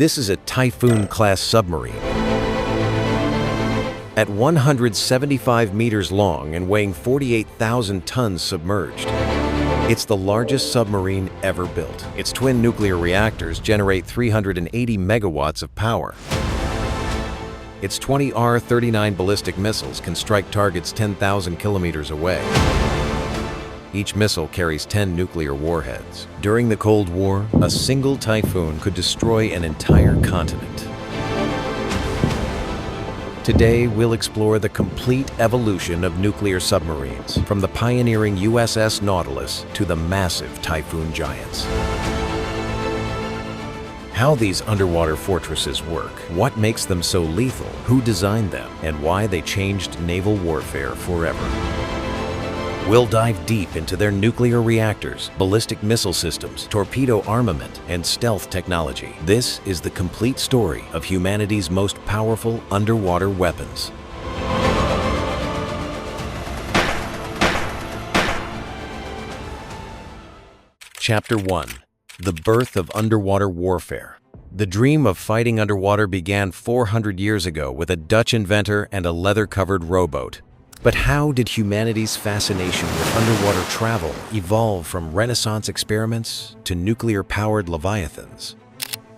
This is a Typhoon-class submarine. At 175 meters long and weighing 48,000 tons submerged, it's the largest submarine ever built. Its twin nuclear reactors generate 380 megawatts of power. Its 20 R-39 ballistic missiles can strike targets 10,000 kilometers away. Each missile carries 10 nuclear warheads. During the Cold War, a single Typhoon could destroy an entire continent. Today, we'll explore the complete evolution of nuclear submarines, from the pioneering USS Nautilus to the massive Typhoon giants. How these underwater fortresses work, what makes them so lethal, who designed them, and why they changed naval warfare forever. We'll dive deep into their nuclear reactors, ballistic missile systems, torpedo armament, and stealth technology. This is the complete story of humanity's most powerful underwater weapons. Chapter 1. The Birth of Underwater Warfare. The dream of fighting underwater began 400 years ago with a Dutch inventor and a leather-covered rowboat. But how did humanity's fascination with underwater travel evolve from Renaissance experiments to nuclear-powered leviathans?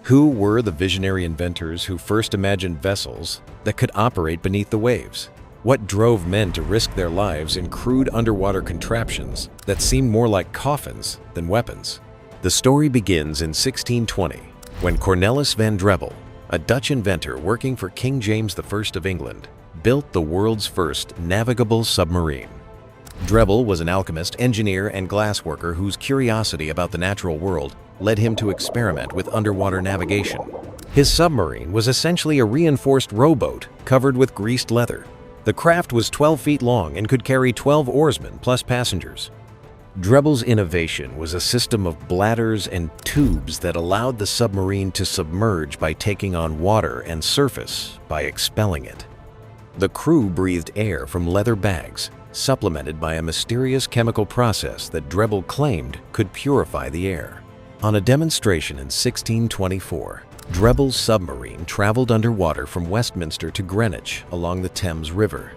Who were the visionary inventors who first imagined vessels that could operate beneath the waves? What drove men to risk their lives in crude underwater contraptions that seemed more like coffins than weapons? The story begins in 1620, when Cornelis van Drebbel, a Dutch inventor working for King James I of England, built the world's first navigable submarine. Drebbel was an alchemist, engineer, and glassworker whose curiosity about the natural world led him to experiment with underwater navigation. His submarine was essentially a reinforced rowboat covered with greased leather. The craft was 12 feet long and could carry 12 oarsmen plus passengers. Drebbel's innovation was a system of bladders and tubes that allowed the submarine to submerge by taking on water and surface by expelling it. The crew breathed air from leather bags, supplemented by a mysterious chemical process that Drebbel claimed could purify the air. On a demonstration in 1624, Drebbel's submarine traveled underwater from Westminster to Greenwich along the Thames River.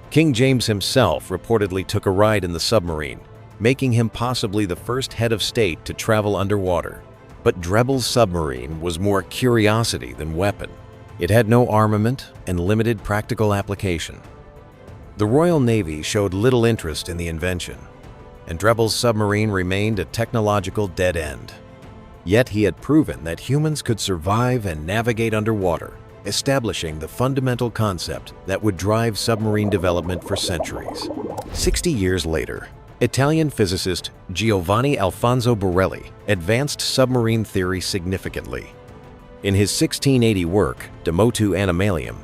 King James himself reportedly took a ride in the submarine, making him possibly the first head of state to travel underwater. But Drebbel's submarine was more curiosity than weapon. It had no armament and limited practical application. The Royal Navy showed little interest in the invention, and Drebbel's submarine remained a technological dead end. Yet he had proven that humans could survive and navigate underwater, establishing the fundamental concept that would drive submarine development for centuries. 60 years later, Italian physicist Giovanni Alfonso Borelli advanced submarine theory significantly. In his 1680 work, De Motu Animalium,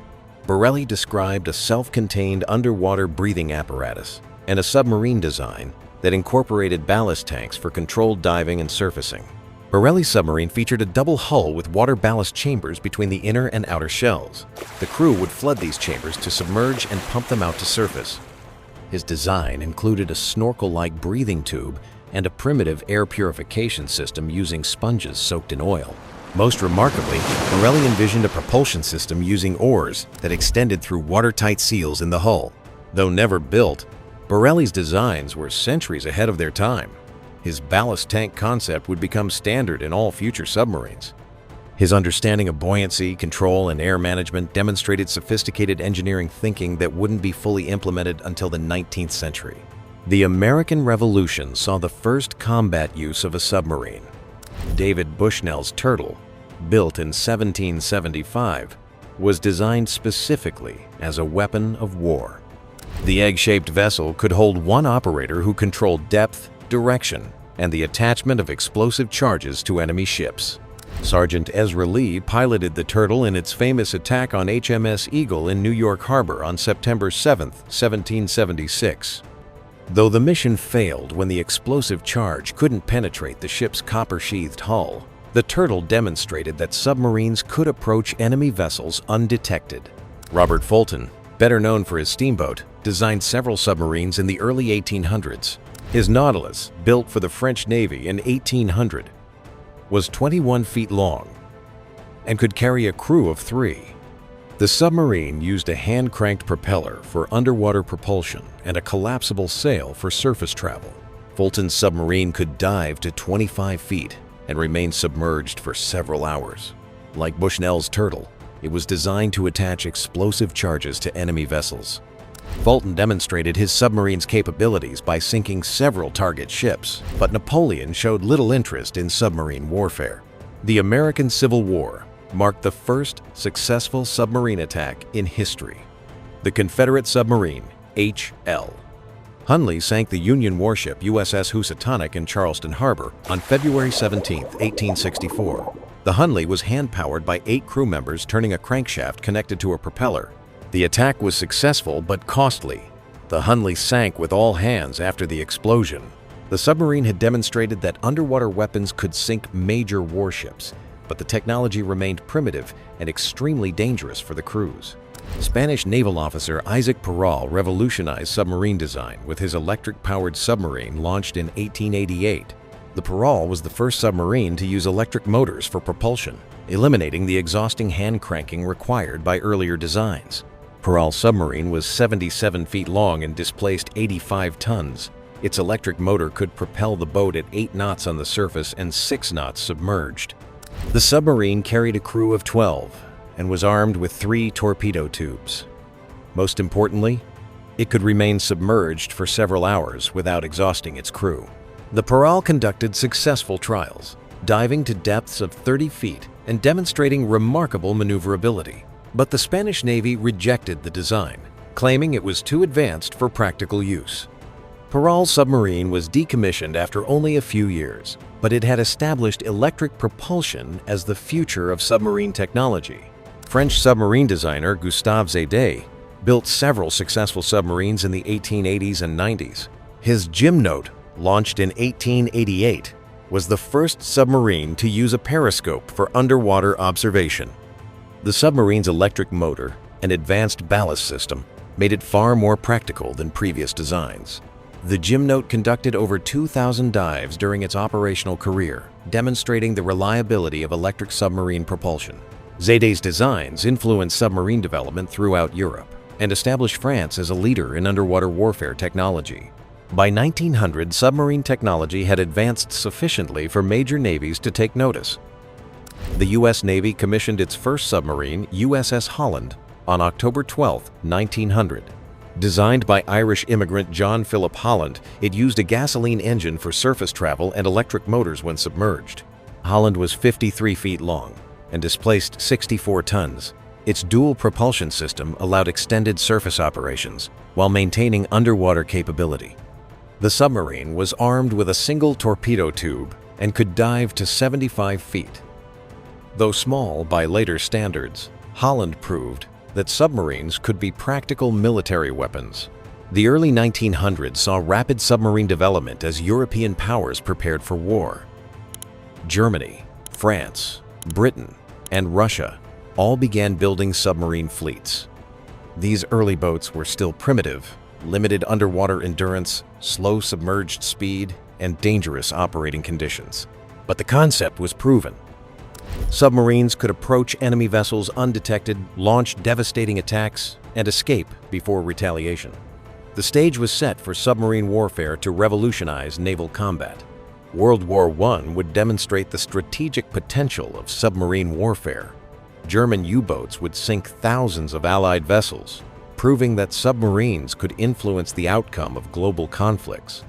Borelli described a self-contained underwater breathing apparatus and a submarine design that incorporated ballast tanks for controlled diving and surfacing. Borelli's submarine featured a double hull with water ballast chambers between the inner and outer shells. The crew would flood these chambers to submerge and pump them out to surface. His design included a snorkel-like breathing tube and a primitive air purification system using sponges soaked in oil. Most remarkably, Borelli envisioned a propulsion system using oars that extended through watertight seals in the hull. Though never built, Borelli's designs were centuries ahead of their time. His ballast tank concept would become standard in all future submarines. His understanding of buoyancy, control, and air management demonstrated sophisticated engineering thinking that wouldn't be fully implemented until the 19th century. The American Revolution saw the first combat use of a submarine. David Bushnell's Turtle, built in 1775, was designed specifically as a weapon of war. The egg-shaped vessel could hold one operator who controlled depth, direction, and the attachment of explosive charges to enemy ships. Sergeant Ezra Lee piloted the Turtle in its famous attack on HMS Eagle in New York Harbor on September 7, 1776. Though the mission failed when the explosive charge couldn't penetrate the ship's copper-sheathed hull, the Turtle demonstrated that submarines could approach enemy vessels undetected. Robert Fulton, better known for his steamboat, designed several submarines in the early 1800s. His Nautilus, built for the French Navy in 1800, was 21 feet long. and could carry a crew of 3. The submarine used a hand-cranked propeller for underwater propulsion and a collapsible sail for surface travel. Fulton's submarine could dive to 25 feet and remain submerged for several hours. Like Bushnell's Turtle, it was designed to attach explosive charges to enemy vessels. Fulton demonstrated his submarine's capabilities by sinking several target ships, but Napoleon showed little interest in submarine warfare. The American Civil War marked the first successful submarine attack in history. The Confederate submarine, H.L. Hunley sank the Union warship USS Housatonic in Charleston Harbor on February 17, 1864. The Hunley was hand-powered by 8 crew members turning a crankshaft connected to a propeller. The attack was successful but costly. The Hunley sank with all hands after the explosion. The submarine had demonstrated that underwater weapons could sink major warships, but the technology remained primitive and extremely dangerous for the crews. Spanish naval officer Isaac Peral revolutionized submarine design with his electric-powered submarine launched in 1888. The Peral was the first submarine to use electric motors for propulsion, eliminating the exhausting hand cranking required by earlier designs. Peral's submarine was 77 feet long and displaced 85 tons. Its electric motor could propel the boat at 8 knots on the surface and 6 knots submerged. The submarine carried a crew of 12 and was armed with 3 torpedo tubes. Most importantly, it could remain submerged for several hours without exhausting its crew. The Peral conducted successful trials, diving to depths of 30 feet and demonstrating remarkable maneuverability. But the Spanish Navy rejected the design, claiming it was too advanced for practical use. Peral's submarine was decommissioned after only a few years, but it had established electric propulsion as the future of submarine technology. French submarine designer Gustave Zédé built several successful submarines in the 1880s and 90s. His Gymnote, launched in 1888, was the first submarine to use a periscope for underwater observation. The submarine's electric motor and advanced ballast system made it far more practical than previous designs. The Gymnote conducted over 2,000 dives during its operational career, demonstrating the reliability of electric submarine propulsion. Zédé's designs influenced submarine development throughout Europe and established France as a leader in underwater warfare technology. By 1900, submarine technology had advanced sufficiently for major navies to take notice. The U.S. Navy commissioned its first submarine, USS Holland, on October 12, 1900. Designed by Irish immigrant John Philip Holland, it used a gasoline engine for surface travel and electric motors when submerged. Holland was 53 feet long and displaced 64 tons. Its dual propulsion system allowed extended surface operations while maintaining underwater capability. The submarine was armed with a single torpedo tube and could dive to 75 feet. Though small by later standards, Holland proved that submarines could be practical military weapons. The early 1900s saw rapid submarine development as European powers prepared for war. Germany, France, Britain, and Russia all began building submarine fleets. These early boats were still primitive, limited underwater endurance, slow submerged speed, and dangerous operating conditions. But the concept was proven. Submarines could approach enemy vessels undetected, launch devastating attacks, and escape before retaliation. The stage was set for submarine warfare to revolutionize naval combat. World War I would demonstrate the strategic potential of submarine warfare. German U-boats would sink thousands of Allied vessels, proving that submarines could influence the outcome of global conflicts.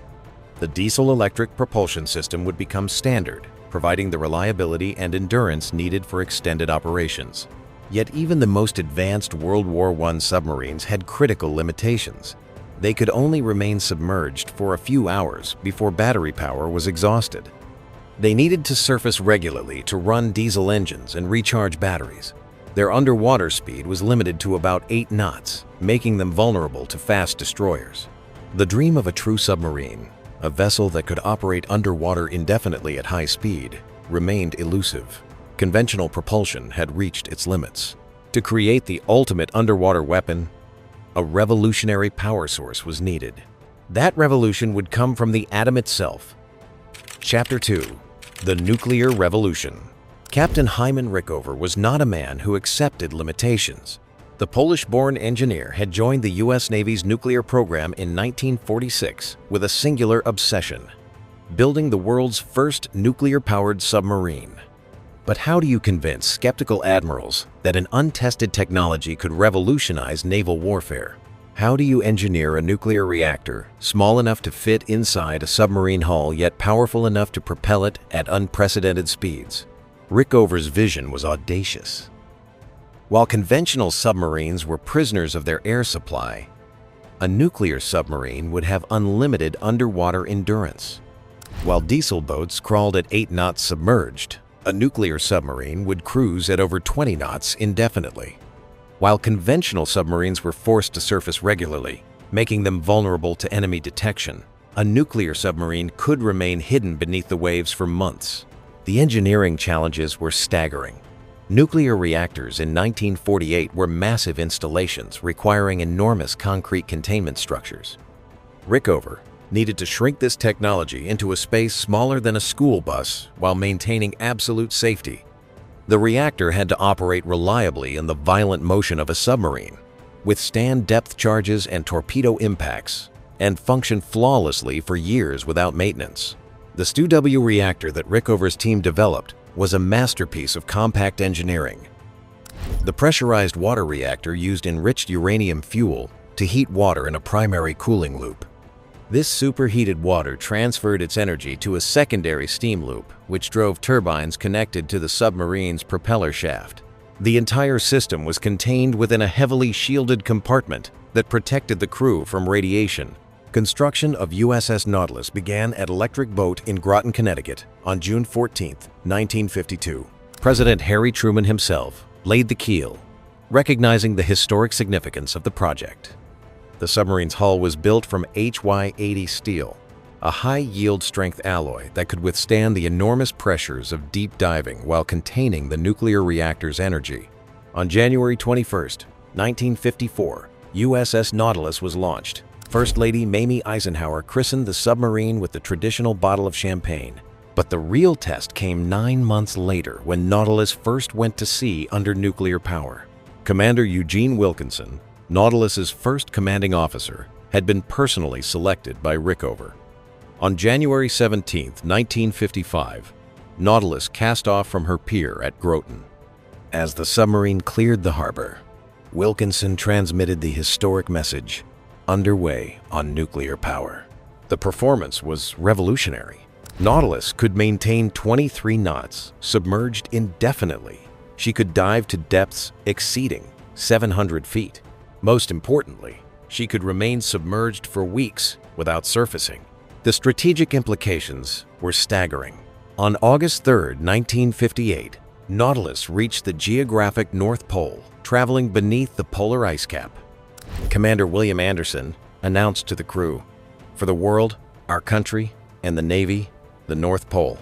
The diesel-electric propulsion system would become standard, providing the reliability and endurance needed for extended operations. Yet even the most advanced World War I submarines had critical limitations. They could only remain submerged for a few hours before battery power was exhausted. They needed to surface regularly to run diesel engines and recharge batteries. Their underwater speed was limited to about 8 knots, making them vulnerable to fast destroyers. The dream of a true submarine, a vessel that could operate underwater indefinitely at high speed, remained elusive. Conventional propulsion had reached its limits. To create the ultimate underwater weapon, a revolutionary power source was needed. That revolution would come from the atom itself. Chapter 2: The Nuclear Revolution. Captain Hyman Rickover was not a man who accepted limitations. The Polish-born engineer had joined the U.S. Navy's nuclear program in 1946 with a singular obsession: building the world's first nuclear-powered submarine. But how do you convince skeptical admirals that an untested technology could revolutionize naval warfare? How do you engineer a nuclear reactor small enough to fit inside a submarine hull yet powerful enough to propel it at unprecedented speeds? Rickover's vision was audacious. While conventional submarines were prisoners of their air supply, a nuclear submarine would have unlimited underwater endurance. While diesel boats crawled at 8 knots submerged, a nuclear submarine would cruise at over 20 knots indefinitely. While conventional submarines were forced to surface regularly, making them vulnerable to enemy detection, a nuclear submarine could remain hidden beneath the waves for months. The engineering challenges were staggering. Nuclear reactors in 1948 were massive installations requiring enormous concrete containment structures. Rickover needed to shrink this technology into a space smaller than a school bus while maintaining absolute safety. The reactor had to operate reliably in the violent motion of a submarine, withstand depth charges and torpedo impacts, and function flawlessly for years without maintenance. The STU-W reactor that Rickover's team developed was a masterpiece of compact engineering. The pressurized water reactor used enriched uranium fuel to heat water in a primary cooling loop. This superheated water transferred its energy to a secondary steam loop, which drove turbines connected to the submarine's propeller shaft. The entire system was contained within a heavily shielded compartment that protected the crew from radiation. Construction of USS Nautilus began at Electric Boat in Groton, Connecticut on June 14, 1952. President Harry Truman himself laid the keel, recognizing the historic significance of the project. The submarine's hull was built from HY-80 steel, a high-yield strength alloy that could withstand the enormous pressures of deep diving while containing the nuclear reactor's energy. On January 21, 1954, USS Nautilus was launched. First Lady Mamie Eisenhower christened the submarine with the traditional bottle of champagne. But the real test came 9 months later when Nautilus first went to sea under nuclear power. Commander Eugene Wilkinson, Nautilus's first commanding officer, had been personally selected by Rickover. On January 17, 1955, Nautilus cast off from her pier at Groton. As the submarine cleared the harbor, Wilkinson transmitted the historic message: underway on nuclear power. The performance was revolutionary. Nautilus could maintain 23 knots, submerged indefinitely. She could dive to depths exceeding 700 feet. Most importantly, she could remain submerged for weeks without surfacing. The strategic implications were staggering. On August 3, 1958, Nautilus reached the geographic North Pole, traveling beneath the polar ice cap. Commander William Anderson announced to the crew, "For the world, our country, and the Navy, the North Pole."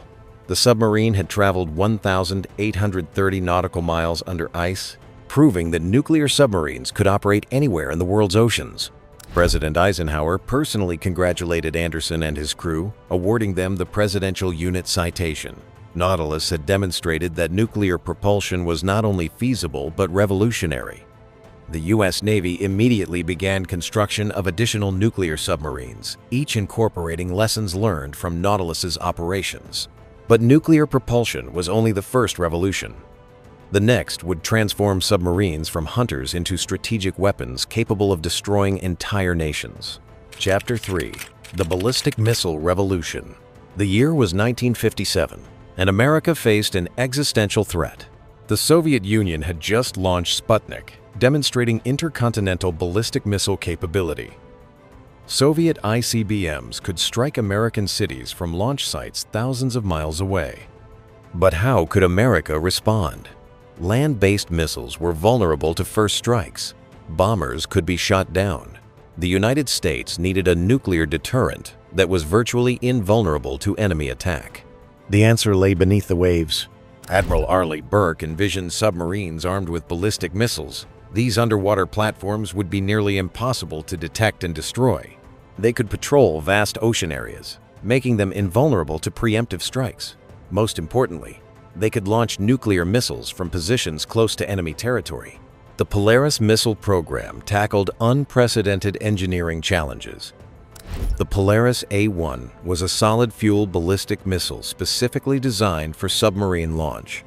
The submarine had traveled 1,830 nautical miles under ice, proving that nuclear submarines could operate anywhere in the world's oceans. President Eisenhower personally congratulated Anderson and his crew, awarding them the Presidential Unit Citation. Nautilus had demonstrated that nuclear propulsion was not only feasible but revolutionary. The U.S. Navy immediately began construction of additional nuclear submarines, each incorporating lessons learned from Nautilus's operations. But nuclear propulsion was only the first revolution. The next would transform submarines from hunters into strategic weapons capable of destroying entire nations. Chapter 3: The Ballistic Missile Revolution. The year was 1957, and America faced an existential threat. The Soviet Union had just launched Sputnik, demonstrating intercontinental ballistic missile capability. Soviet ICBMs could strike American cities from launch sites thousands of miles away. But how could America respond? Land-based missiles were vulnerable to first strikes. Bombers could be shot down. The United States needed a nuclear deterrent that was virtually invulnerable to enemy attack. The answer lay beneath the waves. Admiral Arleigh Burke envisioned submarines armed with ballistic missiles. These underwater platforms would be nearly impossible to detect and destroy. They could patrol vast ocean areas, making them invulnerable to preemptive strikes. Most importantly, they could launch nuclear missiles from positions close to enemy territory. The Polaris missile program tackled unprecedented engineering challenges. The Polaris A-1 was a solid-fuel ballistic missile specifically designed for submarine launch.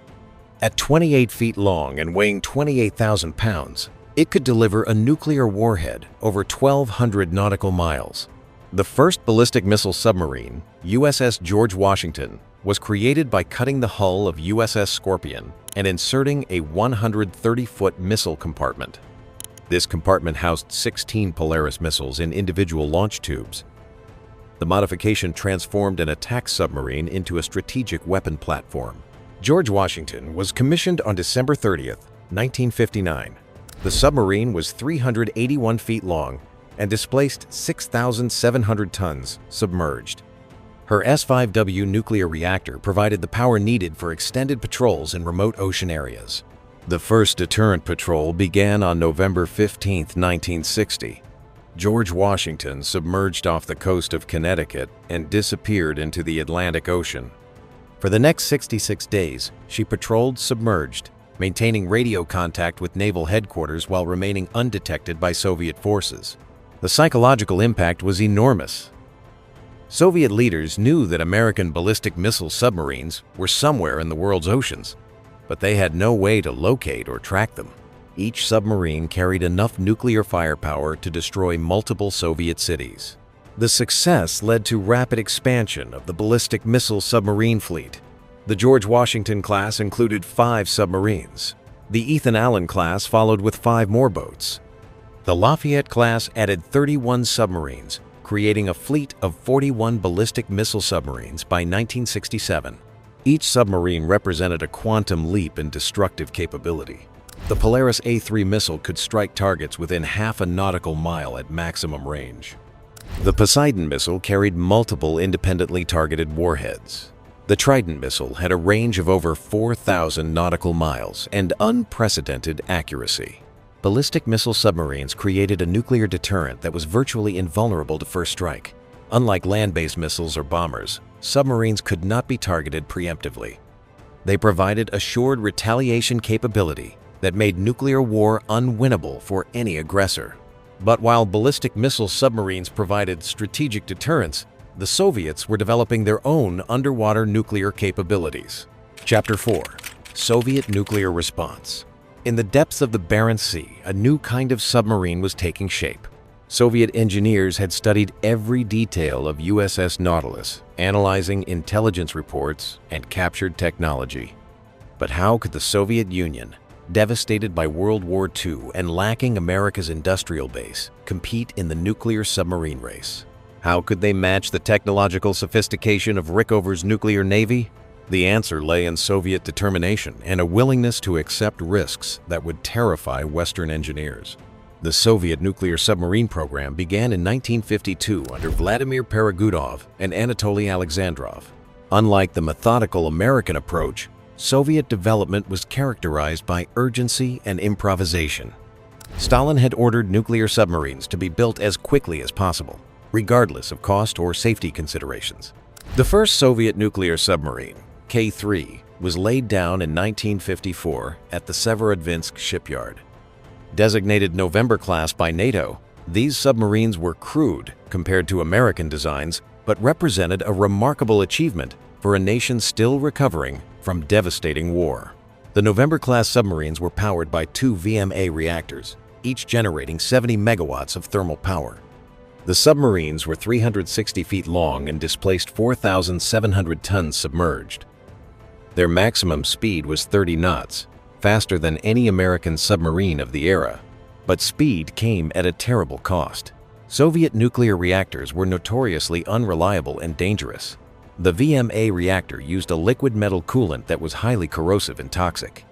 At 28 feet long and weighing 28,000 pounds, it could deliver a nuclear warhead over 1,200 nautical miles. The first ballistic missile submarine, USS George Washington, was created by cutting the hull of USS Scorpion and inserting a 130-foot missile compartment. This compartment housed 16 Polaris missiles in individual launch tubes. The modification transformed an attack submarine into a strategic weapon platform. George Washington was commissioned on December 30, 1959. The submarine was 381 feet long and displaced 6,700 tons submerged. Her S-5W nuclear reactor provided the power needed for extended patrols in remote ocean areas. The first deterrent patrol began on November 15, 1960. George Washington submerged off the coast of Connecticut and disappeared into the Atlantic Ocean. For the next 66 days, she patrolled submerged, maintaining radio contact with naval headquarters while remaining undetected by Soviet forces. The psychological impact was enormous. Soviet leaders knew that American ballistic missile submarines were somewhere in the world's oceans, but they had no way to locate or track them. Each submarine carried enough nuclear firepower to destroy multiple Soviet cities. The success led to rapid expansion of the ballistic missile submarine fleet. The George Washington class included 5 submarines. The Ethan Allen class followed with 5 more boats. The Lafayette class added 31 submarines, creating a fleet of 41 ballistic missile submarines by 1967. Each submarine represented a quantum leap in destructive capability. The Polaris A-3 missile could strike targets within half a nautical mile at maximum range. The Poseidon missile carried multiple independently targeted warheads. The Trident missile had a range of over 4,000 nautical miles and unprecedented accuracy. Ballistic missile submarines created a nuclear deterrent that was virtually invulnerable to first strike. Unlike land-based missiles or bombers, submarines could not be targeted preemptively. They provided assured retaliation capability that made nuclear war unwinnable for any aggressor. But while ballistic missile submarines provided strategic deterrence, the Soviets were developing their own underwater nuclear capabilities. Chapter 4. Soviet Nuclear Response. In the depths of the Barents Sea, a new kind of submarine was taking shape. Soviet engineers had studied every detail of USS Nautilus, analyzing intelligence reports and captured technology. But how could the Soviet Union, devastated by World War II and lacking America's industrial base, compete in the nuclear submarine race? How could they match the technological sophistication of Rickover's nuclear navy? The answer lay in Soviet determination and a willingness to accept risks that would terrify Western engineers. The Soviet nuclear submarine program began in 1952 under Vladimir Peregudov and Anatoly Alexandrov. Unlike the methodical American approach, Soviet development was characterized by urgency and improvisation. Stalin had ordered nuclear submarines to be built as quickly as possible, regardless of cost or safety considerations. The first Soviet nuclear submarine, K-3, was laid down in 1954 at the Severodvinsk shipyard. Designated November class by NATO, these submarines were crude compared to American designs, but represented a remarkable achievement for a nation still recovering from devastating war. The November-class submarines were powered by 2 VMA reactors, each generating 70 megawatts of thermal power. The submarines were 360 feet long and displaced 4,700 tons submerged. Their maximum speed was 30 knots, faster than any American submarine of the era. But speed came at a terrible cost. Soviet nuclear reactors were notoriously unreliable and dangerous. The VMA reactor used a liquid metal coolant that was highly corrosive and toxic.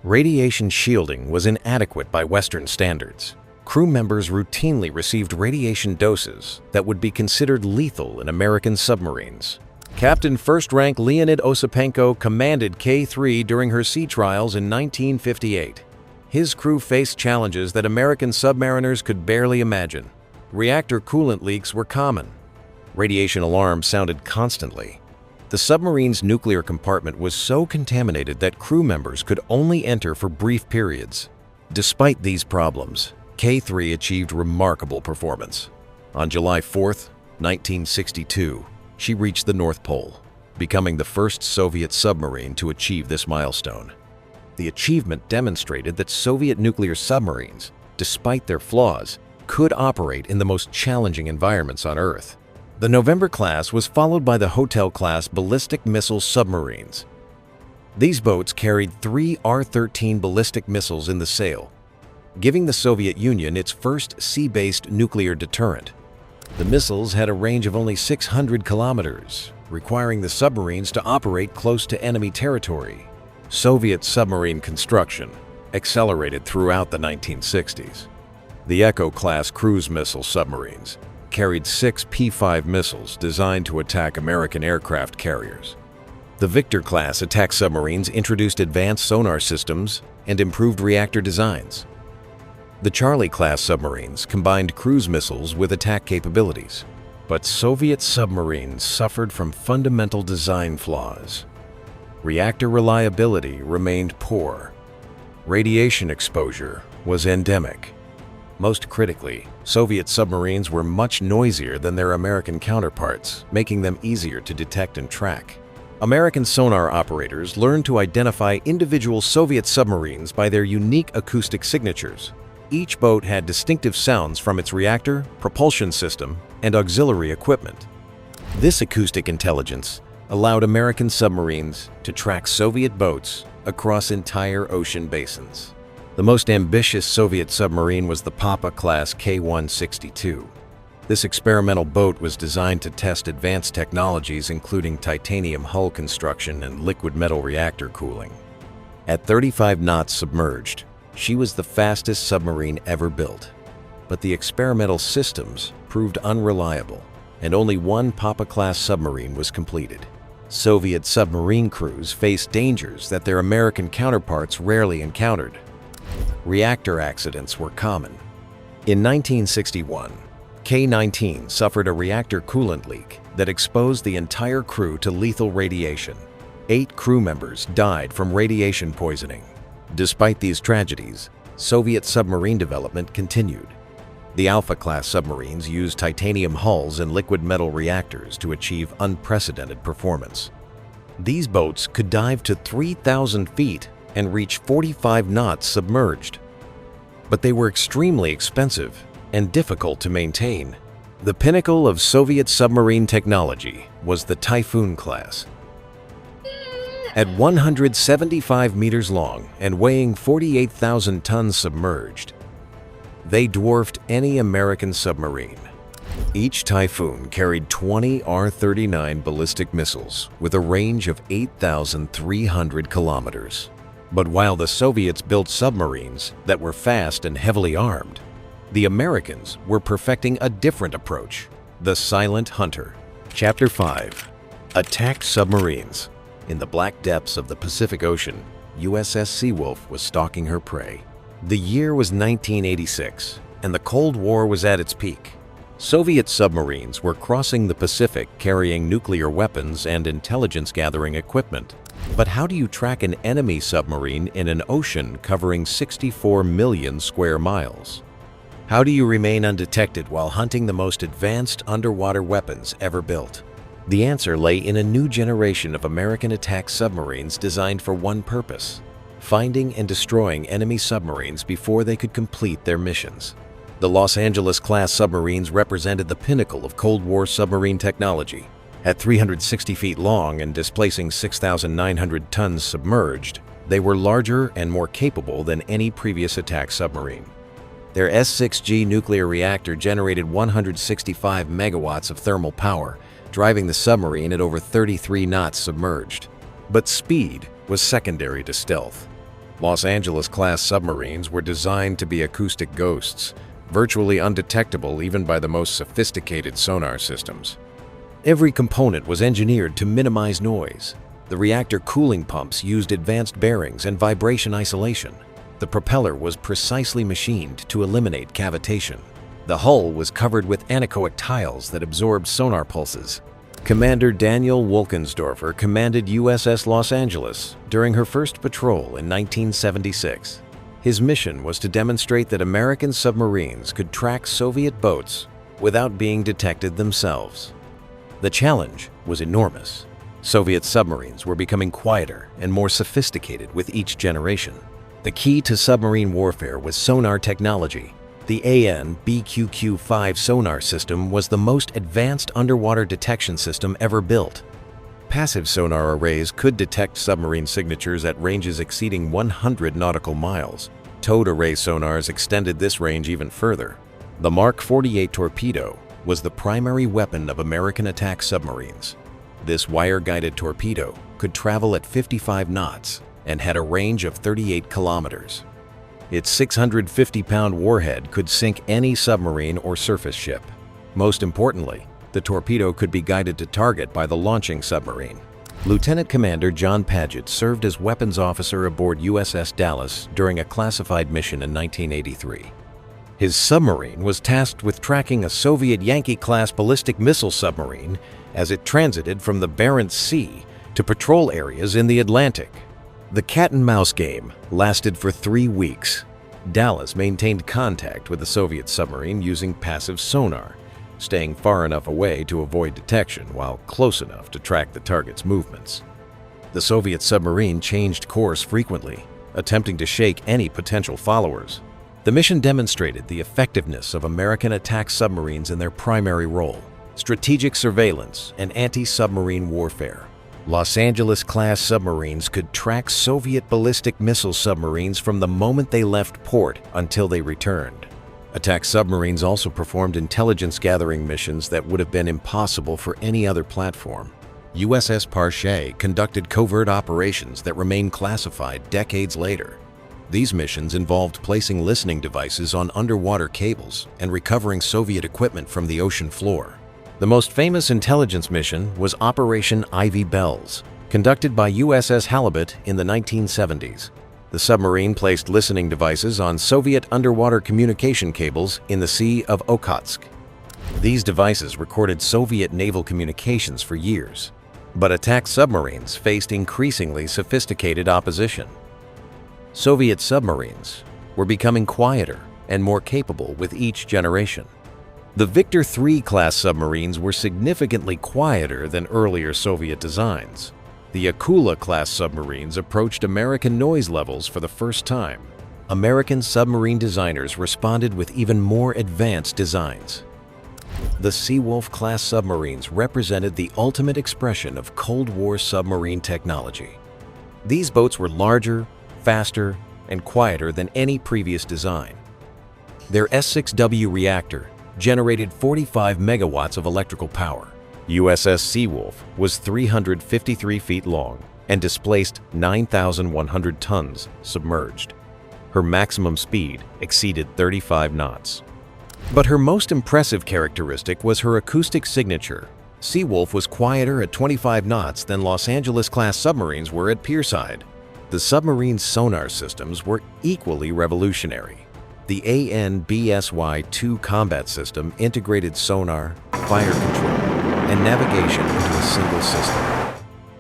Radiation shielding was inadequate by Western standards. Crew members routinely received radiation doses that would be considered lethal in American submarines. Captain First Rank Leonid Osipenko commanded K-3 during her sea trials in 1958. His crew faced challenges that American submariners could barely imagine. Reactor coolant leaks were common. Radiation alarms sounded constantly. The submarine's nuclear compartment was so contaminated that crew members could only enter for brief periods. Despite these problems, K3 achieved remarkable performance. On July 4, 1962, she reached the North Pole, becoming the first Soviet submarine to achieve this milestone. The achievement demonstrated that Soviet nuclear submarines, despite their flaws, could operate in the most challenging environments on Earth. The November class was followed by the Hotel-class ballistic missile submarines. These boats carried 3 R-13 ballistic missiles in the sail, giving the Soviet Union its first sea-based nuclear deterrent. The missiles had a range of only 600 kilometers, requiring the submarines to operate close to enemy territory. Soviet submarine construction accelerated throughout the 1960s. The Echo-class cruise missile submarines carried 6 P-5 missiles designed to attack American aircraft carriers. The Victor-class attack submarines introduced advanced sonar systems and improved reactor designs. The Charlie-class submarines combined cruise missiles with attack capabilities. But Soviet submarines suffered from fundamental design flaws. Reactor reliability remained poor. Radiation exposure was endemic. Most critically, Soviet submarines were much noisier than their American counterparts, making them easier to detect and track. American sonar operators learned to identify individual Soviet submarines by their unique acoustic signatures. Each boat had distinctive sounds from its reactor, propulsion system, and auxiliary equipment. This acoustic intelligence allowed American submarines to track Soviet boats across entire ocean basins. The most ambitious Soviet submarine was the Papa-class K-162. This experimental boat was designed to test advanced technologies including titanium hull construction and liquid metal reactor cooling. At 35 knots submerged, she was the fastest submarine ever built. But the experimental systems proved unreliable, and only one Papa-class submarine was completed. Soviet submarine crews faced dangers that their American counterparts rarely encountered. Reactor accidents were common. In 1961, K-19 suffered a reactor coolant leak that exposed the entire crew to lethal radiation. 8 crew members died from radiation poisoning. Despite these tragedies, Soviet submarine development continued. The Alpha-class submarines used titanium hulls and liquid metal reactors to achieve unprecedented performance. These boats could dive to 3,000 feet and reach 45 knots submerged. But they were extremely expensive and difficult to maintain. The pinnacle of Soviet submarine technology was the Typhoon class. At 175 meters long and weighing 48,000 tons submerged, they dwarfed any American submarine. Each Typhoon carried 20 R-39 ballistic missiles with a range of 8,300 kilometers. But while the Soviets built submarines that were fast and heavily armed, the Americans were perfecting a different approach, the Silent Hunter. Chapter 5. Attack Submarines. In the black depths of the Pacific Ocean, USS Seawolf was stalking her prey. The year was 1986, and the Cold War was at its peak. Soviet submarines were crossing the Pacific carrying nuclear weapons and intelligence-gathering equipment. But how do you track an enemy submarine in an ocean covering 64 million square miles? How do you remain undetected while hunting the most advanced underwater weapons ever built? The answer lay in a new generation of American attack submarines designed for one purpose: finding and destroying enemy submarines before they could complete their missions. The Los Angeles-class submarines represented the pinnacle of Cold War submarine technology. At 360 feet long and displacing 6,900 tons submerged, they were larger and more capable than any previous attack submarine. Their S-6G nuclear reactor generated 165 megawatts of thermal power, driving the submarine at over 33 knots submerged. But speed was secondary to stealth. Los Angeles-class submarines were designed to be acoustic ghosts, virtually undetectable even by the most sophisticated sonar systems. Every component was engineered to minimize noise. The reactor cooling pumps used advanced bearings and vibration isolation. The propeller was precisely machined to eliminate cavitation. The hull was covered with anechoic tiles that absorbed sonar pulses. Commander Daniel Wolkensdorfer commanded USS Los Angeles during her first patrol in 1976. His mission was to demonstrate that American submarines could track Soviet boats without being detected themselves. The challenge was enormous. Soviet submarines were becoming quieter and more sophisticated with each generation. The key to submarine warfare was sonar technology. The AN/BQQ-5 sonar system was the most advanced underwater detection system ever built. Passive sonar arrays could detect submarine signatures at ranges exceeding 100 nautical miles. Towed array sonars extended this range even further. The Mark 48 torpedo was the primary weapon of American attack submarines. This wire-guided torpedo could travel at 55 knots and had a range of 38 kilometers. Its 650-pound warhead could sink any submarine or surface ship. Most importantly, the torpedo could be guided to target by the launching submarine. Lieutenant Commander John Paget served as weapons officer aboard USS Dallas during a classified mission in 1983. His submarine was tasked with tracking a Soviet Yankee-class ballistic missile submarine as it transited from the Barents Sea to patrol areas in the Atlantic. The cat-and-mouse game lasted for 3 weeks. Dallas maintained contact with the Soviet submarine using passive sonar, staying far enough away to avoid detection while close enough to track the target's movements. The Soviet submarine changed course frequently, attempting to shake any potential followers. The mission demonstrated the effectiveness of American attack submarines in their primary role: strategic surveillance and anti-submarine warfare. Los Angeles-class submarines could track Soviet ballistic missile submarines from the moment they left port until they returned. Attack submarines also performed intelligence-gathering missions that would have been impossible for any other platform. USS Parche conducted covert operations that remain classified decades later. These missions involved placing listening devices on underwater cables and recovering Soviet equipment from the ocean floor. The most famous intelligence mission was Operation Ivy Bells, conducted by USS Halibut in the 1970s. The submarine placed listening devices on Soviet underwater communication cables in the Sea of Okhotsk. These devices recorded Soviet naval communications for years, but attack submarines faced increasingly sophisticated opposition. Soviet submarines were becoming quieter and more capable with each generation. The Victor III-class submarines were significantly quieter than earlier Soviet designs. The Akula-class submarines approached American noise levels for the first time. American submarine designers responded with even more advanced designs. The Seawolf-class submarines represented the ultimate expression of Cold War submarine technology. These boats were larger, faster, and quieter than any previous design. Their S6W reactor generated 45 megawatts of electrical power. USS Seawolf was 353 feet long and displaced 9,100 tons submerged. Her maximum speed exceeded 35 knots. But her most impressive characteristic was her acoustic signature. Seawolf was quieter at 25 knots than Los Angeles-class submarines were at pierside. The submarine's sonar systems were equally revolutionary. The AN/BSY-2 combat system integrated sonar, fire control, and navigation into a single system.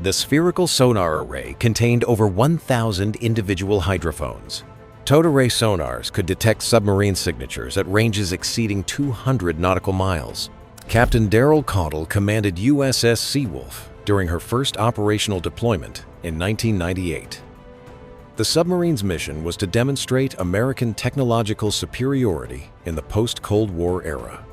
The spherical sonar array contained over 1,000 individual hydrophones. Towed array sonars could detect submarine signatures at ranges exceeding 200 nautical miles. Captain Darrell Caudle commanded USS Seawolf during her first operational deployment in 1998. The submarine's mission was to demonstrate American technological superiority in the post-Cold War era.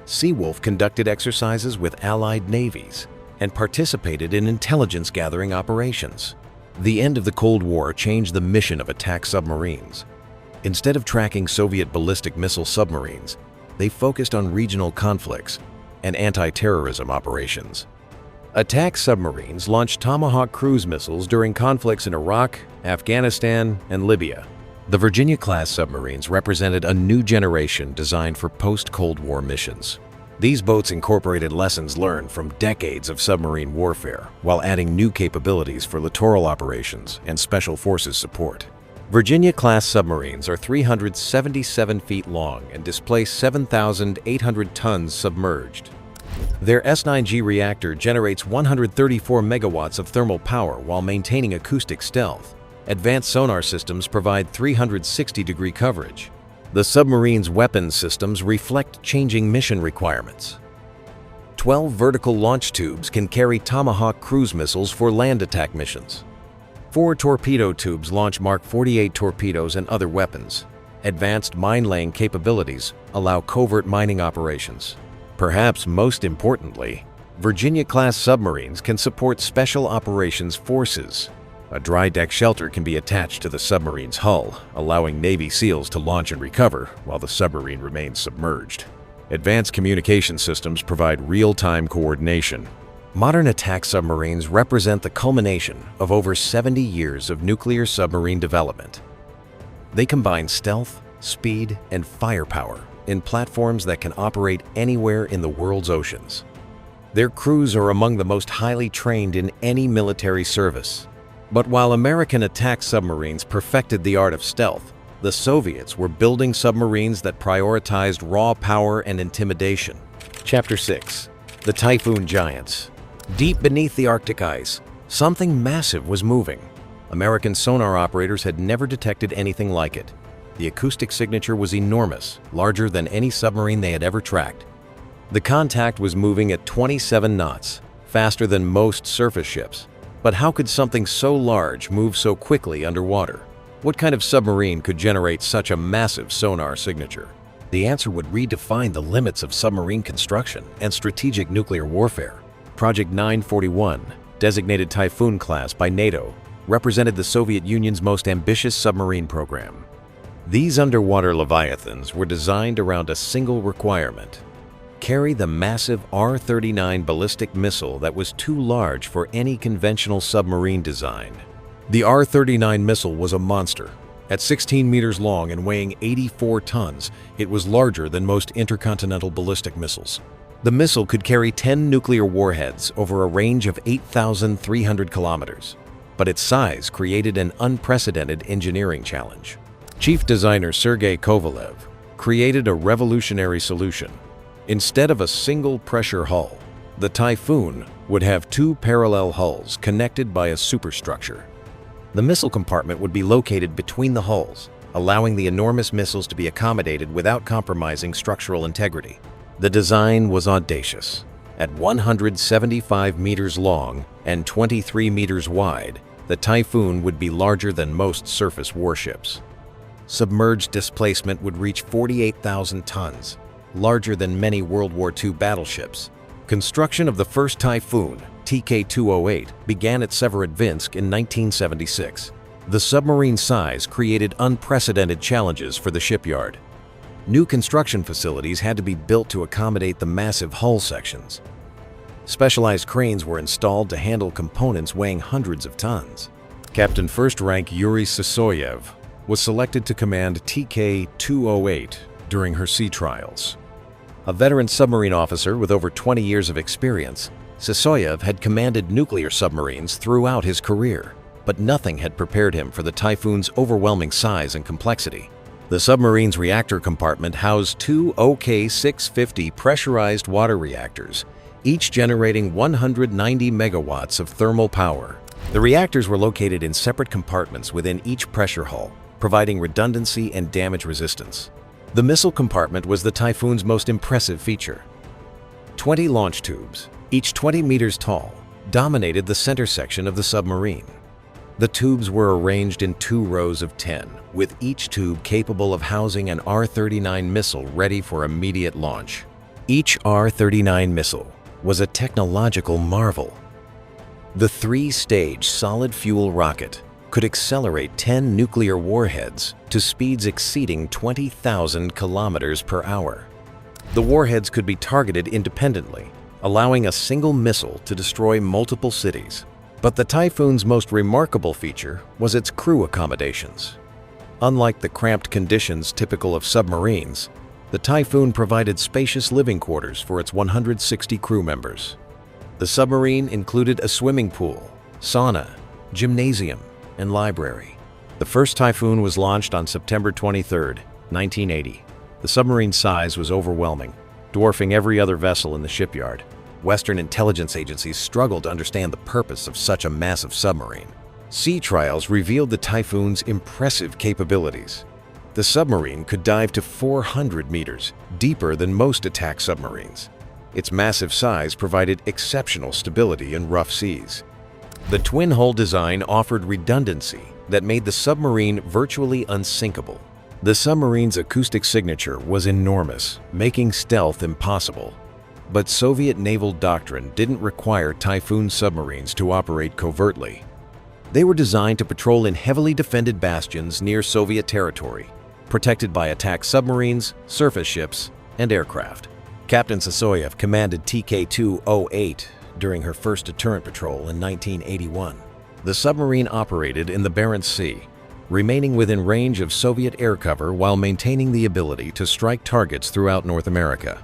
Seawolf conducted exercises with Allied navies and participated in intelligence-gathering operations. The end of the Cold War changed the mission of attack submarines. Instead of tracking Soviet ballistic missile submarines, they focused on regional conflicts and anti-terrorism operations. Attack submarines launched Tomahawk cruise missiles during conflicts in Iraq, Afghanistan, and Libya. The Virginia-class submarines represented a new generation designed for post-Cold War missions. These boats incorporated lessons learned from decades of submarine warfare while adding new capabilities for littoral operations and special forces support. Virginia-class submarines are 377 feet long and displace 7,800 tons submerged. Their S-9G reactor generates 134 megawatts of thermal power while maintaining acoustic stealth. Advanced sonar systems provide 360-degree coverage. The submarine's weapons systems reflect changing mission requirements. 12 vertical launch tubes can carry Tomahawk cruise missiles for land attack missions. 4 torpedo tubes launch Mark 48 torpedoes and other weapons. Advanced mine-laying capabilities allow covert mining operations. Perhaps most importantly, Virginia-class submarines can support special operations forces. A dry deck shelter can be attached to the submarine's hull, allowing Navy SEALs to launch and recover while the submarine remains submerged. Advanced communication systems provide real-time coordination. Modern attack submarines represent the culmination of over 70 years of nuclear submarine development. They combine stealth, speed, and firepower in platforms that can operate anywhere in the world's oceans. Their crews are among the most highly trained in any military service. But while American attack submarines perfected the art of stealth, the Soviets were building submarines that prioritized raw power and intimidation. Chapter 6. The Typhoon Giants. Deep beneath the Arctic ice, something massive was moving. American sonar operators had never detected anything like it. The acoustic signature was enormous, larger than any submarine they had ever tracked. The contact was moving at 27 knots, faster than most surface ships. But how could something so large move so quickly underwater? What kind of submarine could generate such a massive sonar signature? The answer would redefine the limits of submarine construction and strategic nuclear warfare. Project 941, designated Typhoon class by NATO, represented the Soviet Union's most ambitious submarine program. These underwater leviathans were designed around a single requirement: carry the massive R-39 ballistic missile that was too large for any conventional submarine design. The R-39 missile was a monster. At 16 meters long and weighing 84 tons, it was larger than most intercontinental ballistic missiles. The missile could carry 10 nuclear warheads over a range of 8,300 kilometers. But its size created an unprecedented engineering challenge. Chief designer Sergei Kovalev created a revolutionary solution. Instead of a single pressure hull, the Typhoon would have 2 parallel hulls connected by a superstructure. The missile compartment would be located between the hulls, allowing the enormous missiles to be accommodated without compromising structural integrity. The design was audacious. At 175 meters long and 23 meters wide, the Typhoon would be larger than most surface warships. Submerged displacement would reach 48,000 tons, larger than many World War II battleships. Construction of the first Typhoon, TK-208, began at Severodvinsk in 1976. The submarine size created unprecedented challenges for the shipyard. New construction facilities had to be built to accommodate the massive hull sections. Specialized cranes were installed to handle components weighing hundreds of tons. Captain First Rank Yuri Sysoyev was selected to command TK-208 during her sea trials. A veteran submarine officer with over 20 years of experience, Sysoyev had commanded nuclear submarines throughout his career, but nothing had prepared him for the Typhoon's overwhelming size and complexity. The submarine's reactor compartment housed 2 OK-650 pressurized water reactors, each generating 190 megawatts of thermal power. The reactors were located in separate compartments within each pressure hull, providing redundancy and damage resistance. The missile compartment was the Typhoon's most impressive feature. 20 launch tubes, each 20 meters tall, dominated the center section of the submarine. The tubes were arranged in 2 rows of 10, with each tube capable of housing an R-39 missile ready for immediate launch. Each R-39 missile was a technological marvel. The 3-stage solid-fuel rocket could accelerate 10 nuclear warheads to speeds exceeding 20,000 kilometers per hour. The warheads could be targeted independently, allowing a single missile to destroy multiple cities. But the Typhoon's most remarkable feature was its crew accommodations. Unlike the cramped conditions typical of submarines, the Typhoon provided spacious living quarters for its 160 crew members. The submarine included a swimming pool, sauna, gymnasium, and library. The first Typhoon was launched on September 23, 1980. The submarine's size was overwhelming. dwarfing every other vessel in the shipyard. Western intelligence agencies struggled to understand the purpose of such a massive submarine. Sea trials revealed the Typhoon's impressive capabilities. The submarine could dive to 400 meters, deeper than most attack submarines. Its massive size provided exceptional stability in rough seas. The twin-hull design offered redundancy that made the submarine virtually unsinkable. The submarine's acoustic signature was enormous, making stealth impossible. But Soviet naval doctrine didn't require Typhoon submarines to operate covertly. They were designed to patrol in heavily defended bastions near Soviet territory, protected by attack submarines, surface ships, and aircraft. Captain Sasoyev commanded TK-208 during her first deterrent patrol in 1981. The submarine operated in the Barents Sea, remaining within range of Soviet air cover while maintaining the ability to strike targets throughout North America.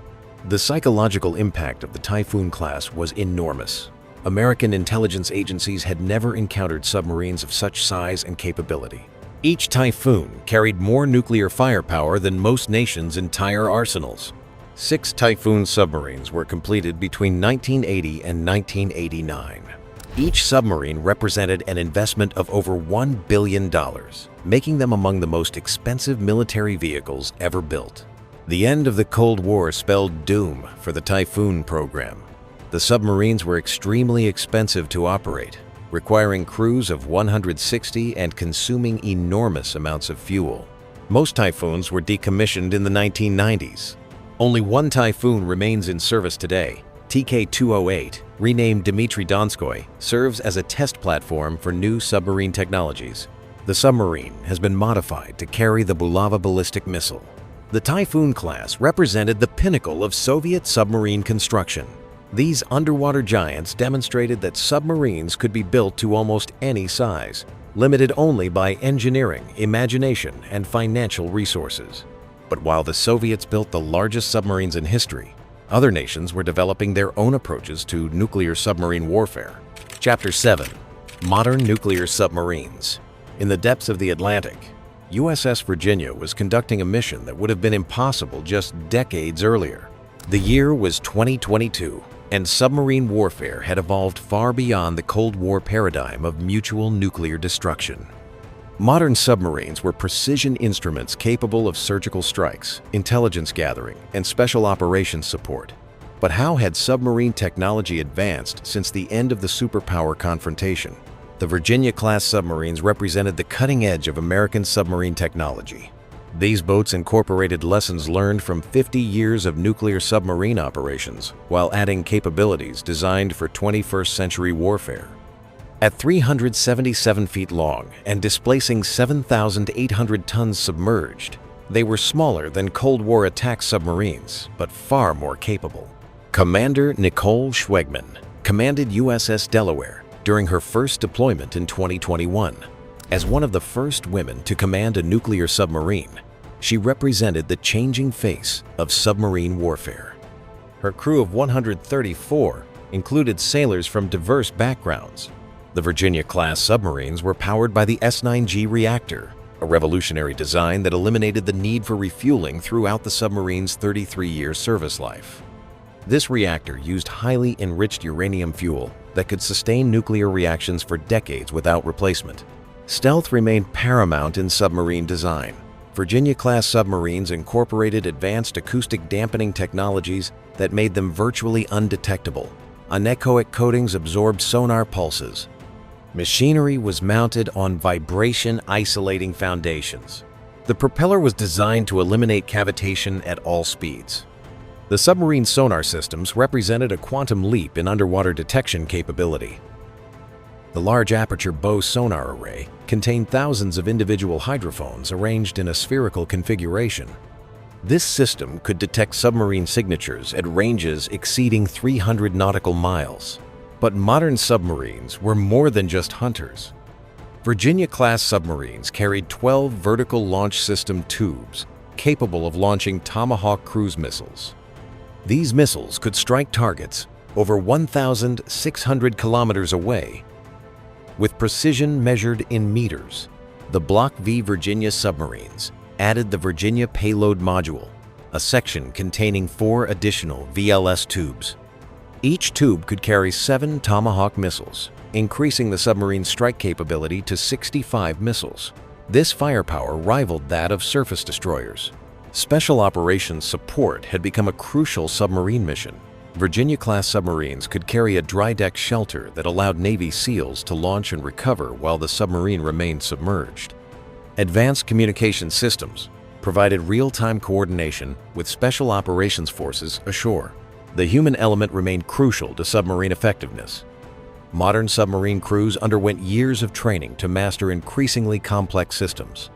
The psychological impact of the Typhoon class was enormous. American intelligence agencies had never encountered submarines of such size and capability. Each Typhoon carried more nuclear firepower than most nations' entire arsenals. 6 Typhoon submarines were completed between 1980 and 1989. Each submarine represented an investment of over $1 billion, making them among the most expensive military vehicles ever built. The end of the Cold War spelled doom for the Typhoon program. The submarines were extremely expensive to operate, requiring crews of 160 and consuming enormous amounts of fuel. Most Typhoons were decommissioned in the 1990s. Only one Typhoon remains in service today. TK-208, renamed Dmitry Donskoy, serves as a test platform for new submarine technologies. The submarine has been modified to carry the Bulava ballistic missile. The Typhoon class represented the pinnacle of Soviet submarine construction. These underwater giants demonstrated that submarines could be built to almost any size, limited only by engineering, imagination, and financial resources. But while the Soviets built the largest submarines in history, other nations were developing their own approaches to nuclear submarine warfare. Chapter 7. Modern Nuclear Submarines. In the depths of the Atlantic, USS Virginia was conducting a mission that would have been impossible just decades earlier. The year was 2022, and submarine warfare had evolved far beyond the Cold War paradigm of mutual nuclear destruction. Modern submarines were precision instruments capable of surgical strikes, intelligence gathering, and special operations support. But how had submarine technology advanced since the end of the superpower confrontation? The Virginia-class submarines represented the cutting edge of American submarine technology. These boats incorporated lessons learned from 50 years of nuclear submarine operations, while adding capabilities designed for 21st century warfare. At 377 feet long and displacing 7,800 tons submerged, they were smaller than Cold War attack submarines, but far more capable. Commander Nicole Schwegman commanded USS Delaware during her first deployment in 2021. As one of the first women to command a nuclear submarine, she represented the changing face of submarine warfare. Her crew of 134 included sailors from diverse backgrounds. The Virginia-class submarines were powered by the S-9G reactor, a revolutionary design that eliminated the need for refueling throughout the submarine's 33-year service life. This reactor used highly enriched uranium fuel that could sustain nuclear reactions for decades without replacement. Stealth remained paramount in submarine design. Virginia-class submarines incorporated advanced acoustic dampening technologies that made them virtually undetectable. Anechoic coatings absorbed sonar pulses. Machinery was mounted on vibration-isolating foundations. The propeller was designed to eliminate cavitation at all speeds. The submarine sonar systems represented a quantum leap in underwater detection capability. The large aperture bow sonar array contained thousands of individual hydrophones arranged in a spherical configuration. This system could detect submarine signatures at ranges exceeding 300 nautical miles. But modern submarines were more than just hunters. Virginia-class submarines carried 12 vertical launch system tubes capable of launching Tomahawk cruise missiles. These missiles could strike targets over 1,600 kilometers away with precision measured in meters. The Block V Virginia submarines added the Virginia Payload Module, a section containing 4 additional VLS tubes. Each tube could carry 7 Tomahawk missiles, increasing the submarine's strike capability to 65 missiles. This firepower rivaled that of surface destroyers. Special operations support had become a crucial submarine mission. Virginia-class submarines could carry a dry deck shelter that allowed Navy SEALs to launch and recover while the submarine remained submerged. Advanced communication systems provided real-time coordination with special operations forces ashore. The human element remained crucial to submarine effectiveness. Modern submarine crews underwent years of training to master increasingly complex systems.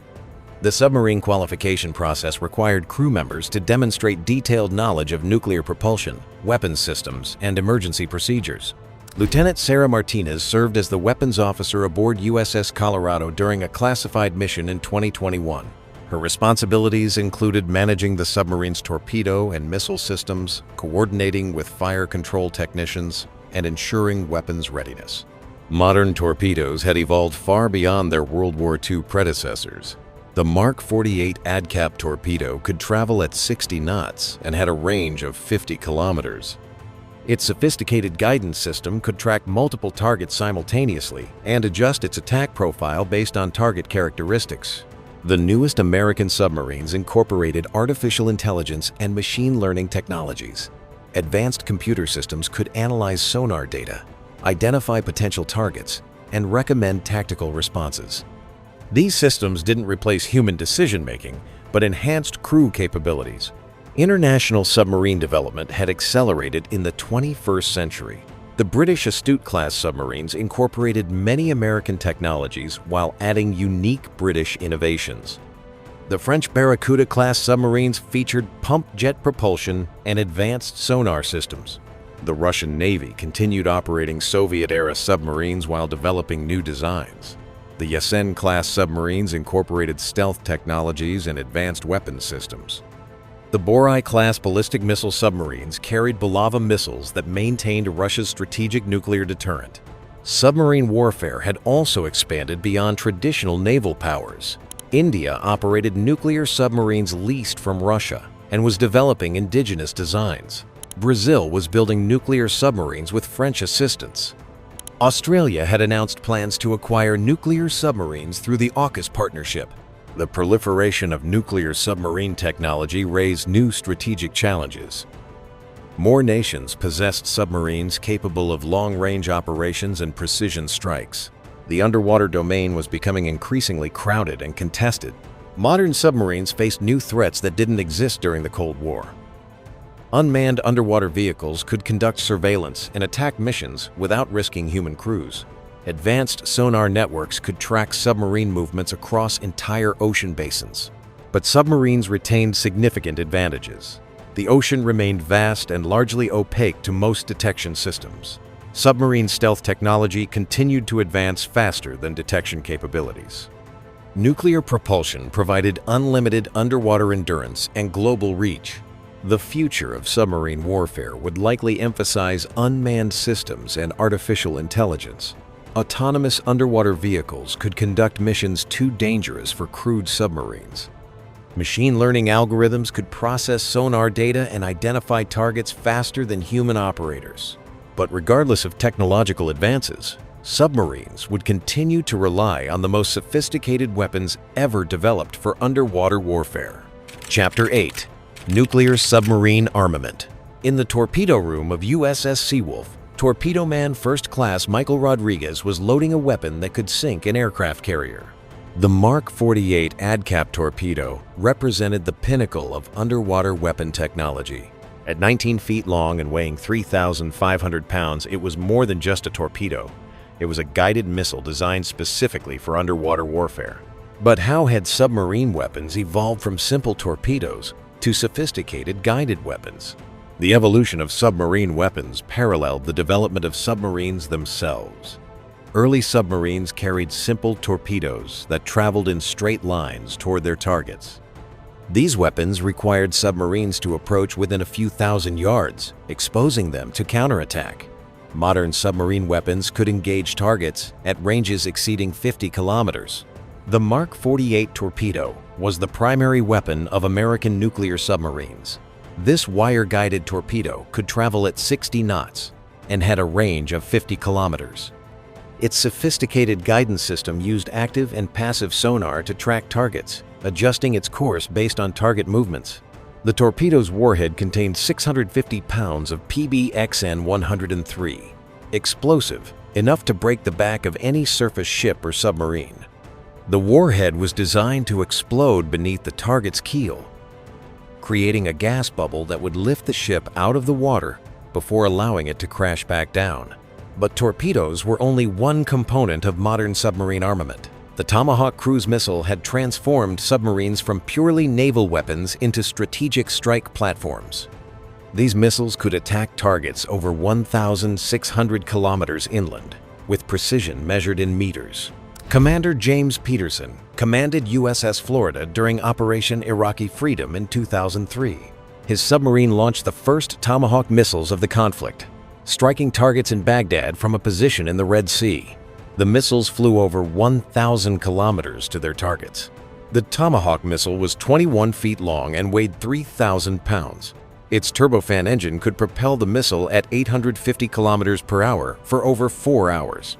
The submarine qualification process required crew members to demonstrate detailed knowledge of nuclear propulsion, weapons systems, and emergency procedures. Lieutenant Sarah Martinez served as the weapons officer aboard USS Colorado during a classified mission in 2021. Her responsibilities included managing the submarine's torpedo and missile systems, coordinating with fire control technicians, and ensuring weapons readiness. Modern torpedoes had evolved far beyond their World War II predecessors. The Mark 48 ADCAP torpedo could travel at 60 knots and had a range of 50 kilometers. Its sophisticated guidance system could track multiple targets simultaneously and adjust its attack profile based on target characteristics. The newest American submarines incorporated artificial intelligence and machine learning technologies. Advanced computer systems could analyze sonar data, identify potential targets, and recommend tactical responses. These systems didn't replace human decision-making, but enhanced crew capabilities. International submarine development had accelerated in the 21st century. The British Astute-class submarines incorporated many American technologies while adding unique British innovations. The French Barracuda-class submarines featured pump jet propulsion and advanced sonar systems. The Russian Navy continued operating Soviet-era submarines while developing new designs. The Yesen-class submarines incorporated stealth technologies and advanced weapons systems. The Borai-class ballistic missile submarines carried Bulava missiles that maintained Russia's strategic nuclear deterrent. Submarine warfare had also expanded beyond traditional naval powers. India operated nuclear submarines leased from Russia and was developing indigenous designs. Brazil was building nuclear submarines with French assistance. Australia had announced plans to acquire nuclear submarines through the AUKUS partnership. The proliferation of nuclear submarine technology raised new strategic challenges. More nations possessed submarines capable of long-range operations and precision strikes. The underwater domain was becoming increasingly crowded and contested. Modern submarines faced new threats that didn't exist during the Cold War. Unmanned underwater vehicles could conduct surveillance and attack missions without risking human crews. Advanced sonar networks could track submarine movements across entire ocean basins. But submarines retained significant advantages. The ocean remained vast and largely opaque to most detection systems. Submarine stealth technology continued to advance faster than detection capabilities. Nuclear propulsion provided unlimited underwater endurance and global reach. The future of submarine warfare would likely emphasize unmanned systems and artificial intelligence. Autonomous underwater vehicles could conduct missions too dangerous for crewed submarines. Machine learning algorithms could process sonar data and identify targets faster than human operators. But regardless of technological advances, submarines would continue to rely on the most sophisticated weapons ever developed for underwater warfare. Chapter 8. Nuclear Submarine Armament. In the torpedo room of USS Seawolf, Torpedo Man First Class Michael Rodriguez was loading a weapon that could sink an aircraft carrier. The Mark 48 ADCAP torpedo represented the pinnacle of underwater weapon technology. At 19 feet long and weighing 3,500 pounds, it was more than just a torpedo. It was a guided missile designed specifically for underwater warfare. But how had submarine weapons evolved from simple torpedoes to sophisticated guided weapons? The evolution of submarine weapons paralleled the development of submarines themselves. Early submarines carried simple torpedoes that traveled in straight lines toward their targets. These weapons required submarines to approach within a few thousand yards, exposing them to counterattack. Modern submarine weapons could engage targets at ranges exceeding 50 kilometers. The Mark 48 torpedo was the primary weapon of American nuclear submarines. This wire-guided torpedo could travel at 60 knots and had a range of 50 kilometers. Its sophisticated guidance system used active and passive sonar to track targets, adjusting its course based on target movements. The torpedo's warhead contained 650 pounds of PBXN-103, explosive, enough to break the back of any surface ship or submarine. The warhead was designed to explode beneath the target's keel, creating a gas bubble that would lift the ship out of the water before allowing it to crash back down. But torpedoes were only one component of modern submarine armament. The Tomahawk cruise missile had transformed submarines from purely naval weapons into strategic strike platforms. These missiles could attack targets over 1,600 kilometers inland, with precision measured in meters. Commander James Peterson commanded USS Florida during Operation Iraqi Freedom in 2003. His submarine launched the first Tomahawk missiles of the conflict, striking targets in Baghdad from a position in the Red Sea. The missiles flew over 1,000 kilometers to their targets. The Tomahawk missile was 21 feet long and weighed 3,000 pounds. Its turbofan engine could propel the missile at 850 kilometers per hour for over 4 hours.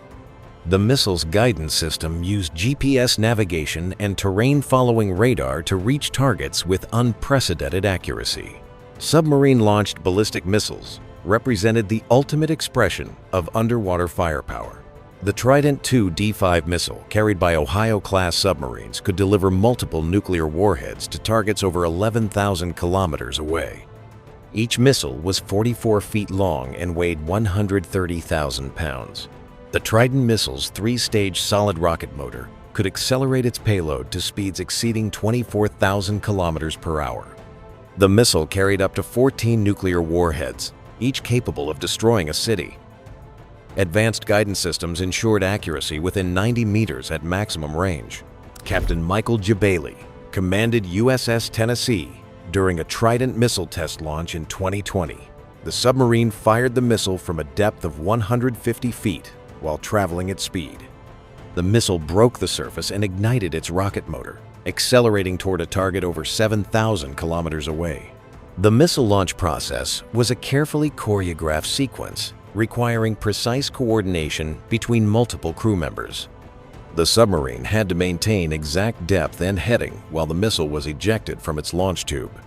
The missile's guidance system used GPS navigation and terrain-following radar to reach targets with unprecedented accuracy. Submarine-launched ballistic missiles represented the ultimate expression of underwater firepower. The Trident II D5 missile, carried by Ohio-class submarines, could deliver multiple nuclear warheads to targets over 11,000 kilometers away. Each missile was 44 feet long and weighed 130,000 pounds. The Trident missile's 3-stage solid rocket motor could accelerate its payload to speeds exceeding 24,000 kilometers per hour. The missile carried up to 14 nuclear warheads, each capable of destroying a city. Advanced guidance systems ensured accuracy within 90 meters at maximum range. Captain Michael J. Bailey commanded USS Tennessee during a Trident missile test launch in 2020. The submarine fired the missile from a depth of 150 feet while traveling at speed. The missile broke the surface and ignited its rocket motor, accelerating toward a target over 7,000 kilometers away. The missile launch process was a carefully choreographed sequence requiring precise coordination between multiple crew members. The submarine had to maintain exact depth and heading while the missile was ejected from its launch tube.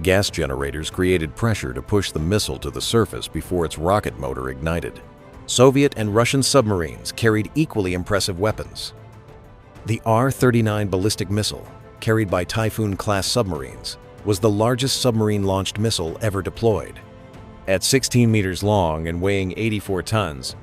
Gas generators created pressure to push the missile to the surface before its rocket motor ignited. Soviet and Russian submarines carried equally impressive weapons. The R-39 ballistic missile, carried by Typhoon-class submarines, was the largest submarine-launched missile ever deployed. At 16 meters long and weighing 84 tons,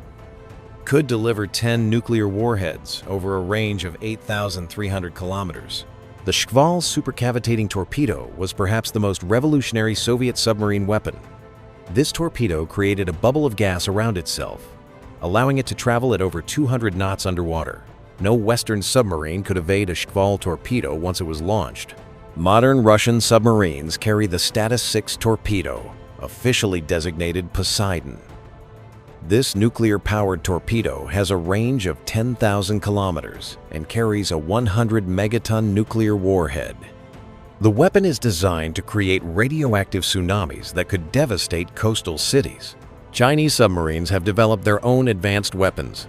could deliver 10 nuclear warheads over a range of 8,300 kilometers. The Shkval supercavitating torpedo was perhaps the most revolutionary Soviet submarine weapon. This torpedo created a bubble of gas around itself, allowing it to travel at over 200 knots underwater. No Western submarine could evade a Shkval torpedo once it was launched. Modern Russian submarines carry the Status 6 torpedo, officially designated Poseidon. This nuclear-powered torpedo has a range of 10,000 kilometers and carries a 100 megaton nuclear warhead. The weapon is designed to create radioactive tsunamis that could devastate coastal cities. Chinese submarines have developed their own advanced weapons.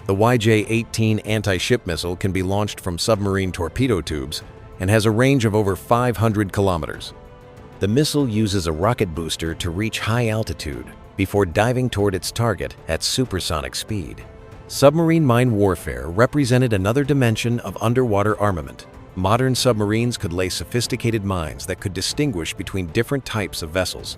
The YJ-18 anti-ship missile can be launched from submarine torpedo tubes and has a range of over 500 kilometers. The missile uses a rocket booster to reach high altitude before diving toward its target at supersonic speed. Submarine mine warfare represented another dimension of underwater armament. Modern submarines could lay sophisticated mines that could distinguish between different types of vessels.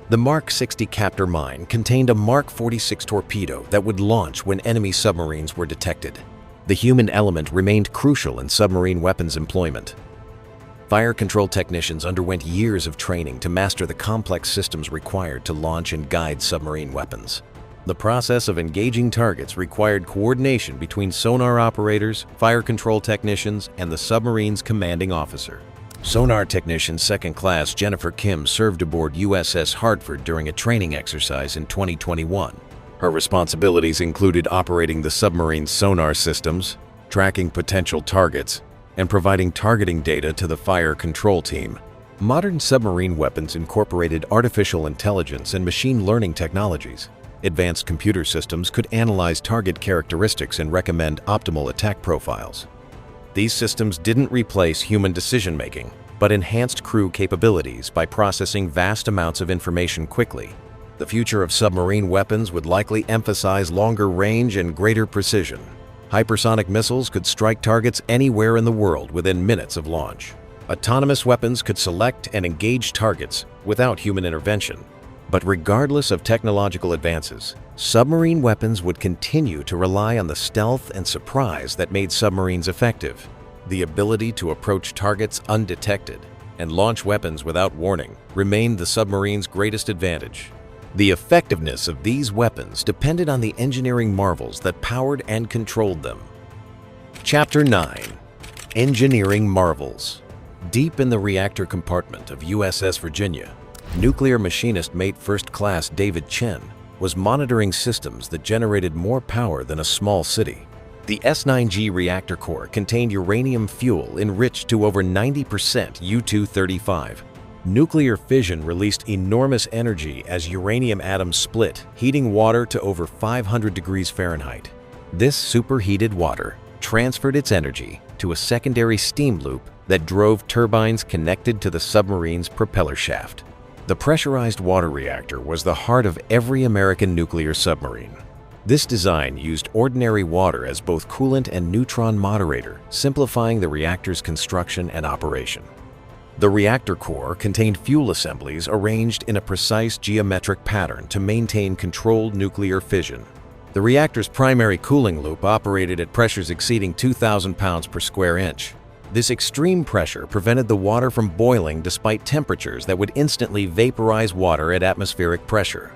The Mark 60 Captor mine contained a Mark 46 torpedo that would launch when enemy submarines were detected. The human element remained crucial in submarine weapons employment. Fire control technicians underwent years of training to master the complex systems required to launch and guide submarine weapons. The process of engaging targets required coordination between sonar operators, fire control technicians, and the submarine's commanding officer. Sonar technician second class Jennifer Kim served aboard USS Hartford during a training exercise in 2021. Her responsibilities included operating the submarine's sonar systems, tracking potential targets, and providing targeting data to the fire control team. Modern submarine weapons incorporated artificial intelligence and machine learning technologies. Advanced computer systems could analyze target characteristics and recommend optimal attack profiles. These systems didn't replace human decision-making, but enhanced crew capabilities by processing vast amounts of information quickly. The future of submarine weapons would likely emphasize longer range and greater precision. Hypersonic missiles could strike targets anywhere in the world within minutes of launch. Autonomous weapons could select and engage targets without human intervention. But regardless of technological advances, submarine weapons would continue to rely on the stealth and surprise that made submarines effective. The ability to approach targets undetected and launch weapons without warning remained the submarine's greatest advantage. The effectiveness of these weapons depended on the engineering marvels that powered and controlled them. Chapter 9. Engineering Marvels. Deep in the reactor compartment of USS Virginia, nuclear machinist mate First Class David Chen was monitoring systems that generated more power than a small city. The S9G reactor core contained uranium fuel enriched to over 90% U-235. Nuclear fission released enormous energy as uranium atoms split, heating water to over 500 degrees Fahrenheit. This superheated water transferred its energy to a secondary steam loop that drove turbines connected to the submarine's propeller shaft. The pressurized water reactor was the heart of every American nuclear submarine. This design used ordinary water as both coolant and neutron moderator, simplifying the reactor's construction and operation. The reactor core contained fuel assemblies arranged in a precise geometric pattern to maintain controlled nuclear fission. The reactor's primary cooling loop operated at pressures exceeding 2,000 pounds per square inch. This extreme pressure prevented the water from boiling despite temperatures that would instantly vaporize water at atmospheric pressure.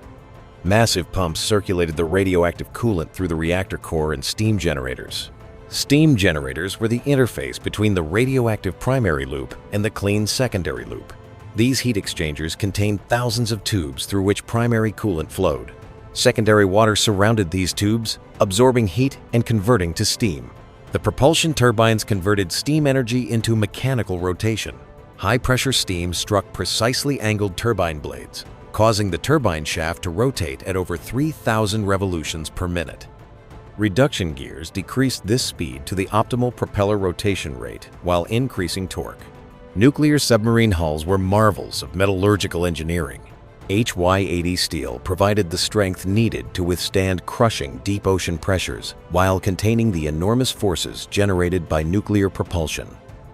Massive pumps circulated the radioactive coolant through the reactor core and steam generators. Steam generators were the interface between the radioactive primary loop and the clean secondary loop. These heat exchangers contained thousands of tubes through which primary coolant flowed. Secondary water surrounded these tubes, absorbing heat and converting to steam. The propulsion turbines converted steam energy into mechanical rotation. High-pressure steam struck precisely angled turbine blades, causing the turbine shaft to rotate at over 3,000 revolutions per minute. Reduction gears decreased this speed to the optimal propeller rotation rate while increasing torque. Nuclear submarine hulls were marvels of metallurgical engineering. HY-80 steel provided the strength needed to withstand crushing deep ocean pressures while containing the enormous forces generated by nuclear propulsion.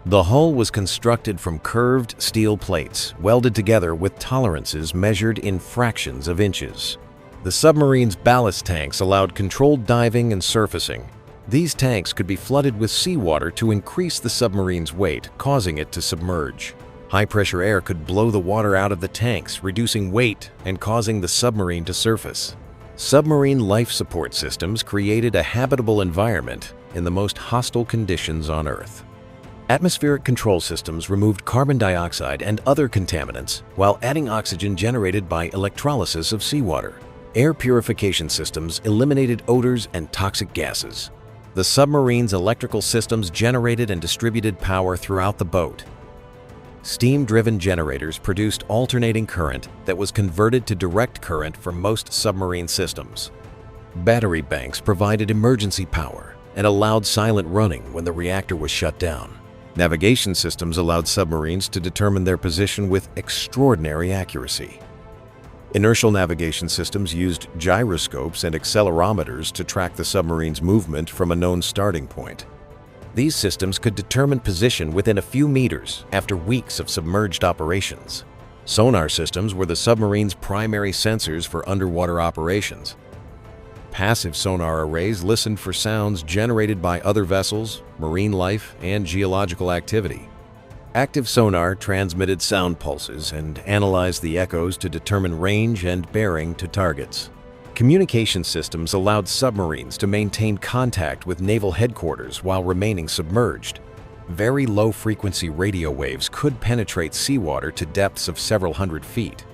The hull was constructed from curved steel plates welded together with tolerances measured in fractions of inches. The submarine's ballast tanks allowed controlled diving and surfacing. These tanks could be flooded with seawater to increase the submarine's weight, causing it to submerge. High-pressure air could blow the water out of the tanks, reducing weight and causing the submarine to surface. Submarine life support systems created a habitable environment in the most hostile conditions on Earth. Atmospheric control systems removed carbon dioxide and other contaminants while adding oxygen generated by electrolysis of seawater. Air purification systems eliminated odors and toxic gases. The submarine's electrical systems generated and distributed power throughout the boat. Steam-driven generators produced alternating current that was converted to direct current for most submarine systems. Battery banks provided emergency power and allowed silent running when the reactor was shut down. Navigation systems allowed submarines to determine their position with extraordinary accuracy. Inertial navigation systems used gyroscopes and accelerometers to track the submarine's movement from a known starting point. These systems could determine position within a few meters after weeks of submerged operations. Sonar systems were the submarine's primary sensors for underwater operations. Passive sonar arrays listened for sounds generated by other vessels, marine life, and geological activity. Active sonar transmitted sound pulses and analyzed the echoes to determine range and bearing to targets. Communication systems allowed submarines to maintain contact with naval headquarters while remaining submerged. Very low-frequency radio waves could penetrate seawater to depths of several hundred feet.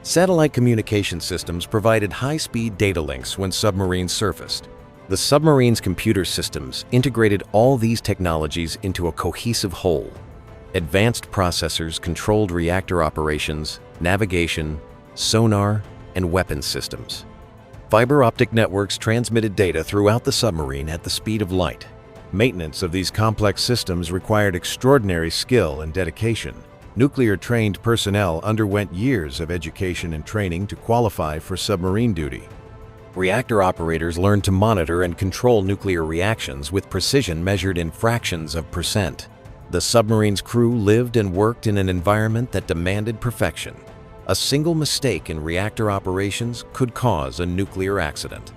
Satellite communication systems provided high-speed data links when submarines surfaced. The submarine's computer systems integrated all these technologies into a cohesive whole. Advanced processors controlled reactor operations, navigation, sonar, and weapons systems. Fiber optic networks transmitted data throughout the submarine at the speed of light. Maintenance of these complex systems required extraordinary skill and dedication. Nuclear-trained personnel underwent years of education and training to qualify for submarine duty. Reactor operators learned to monitor and control nuclear reactions with precision measured in fractions of percent. The submarine's crew lived and worked in an environment that demanded perfection. A single mistake in reactor operations could cause a nuclear accident.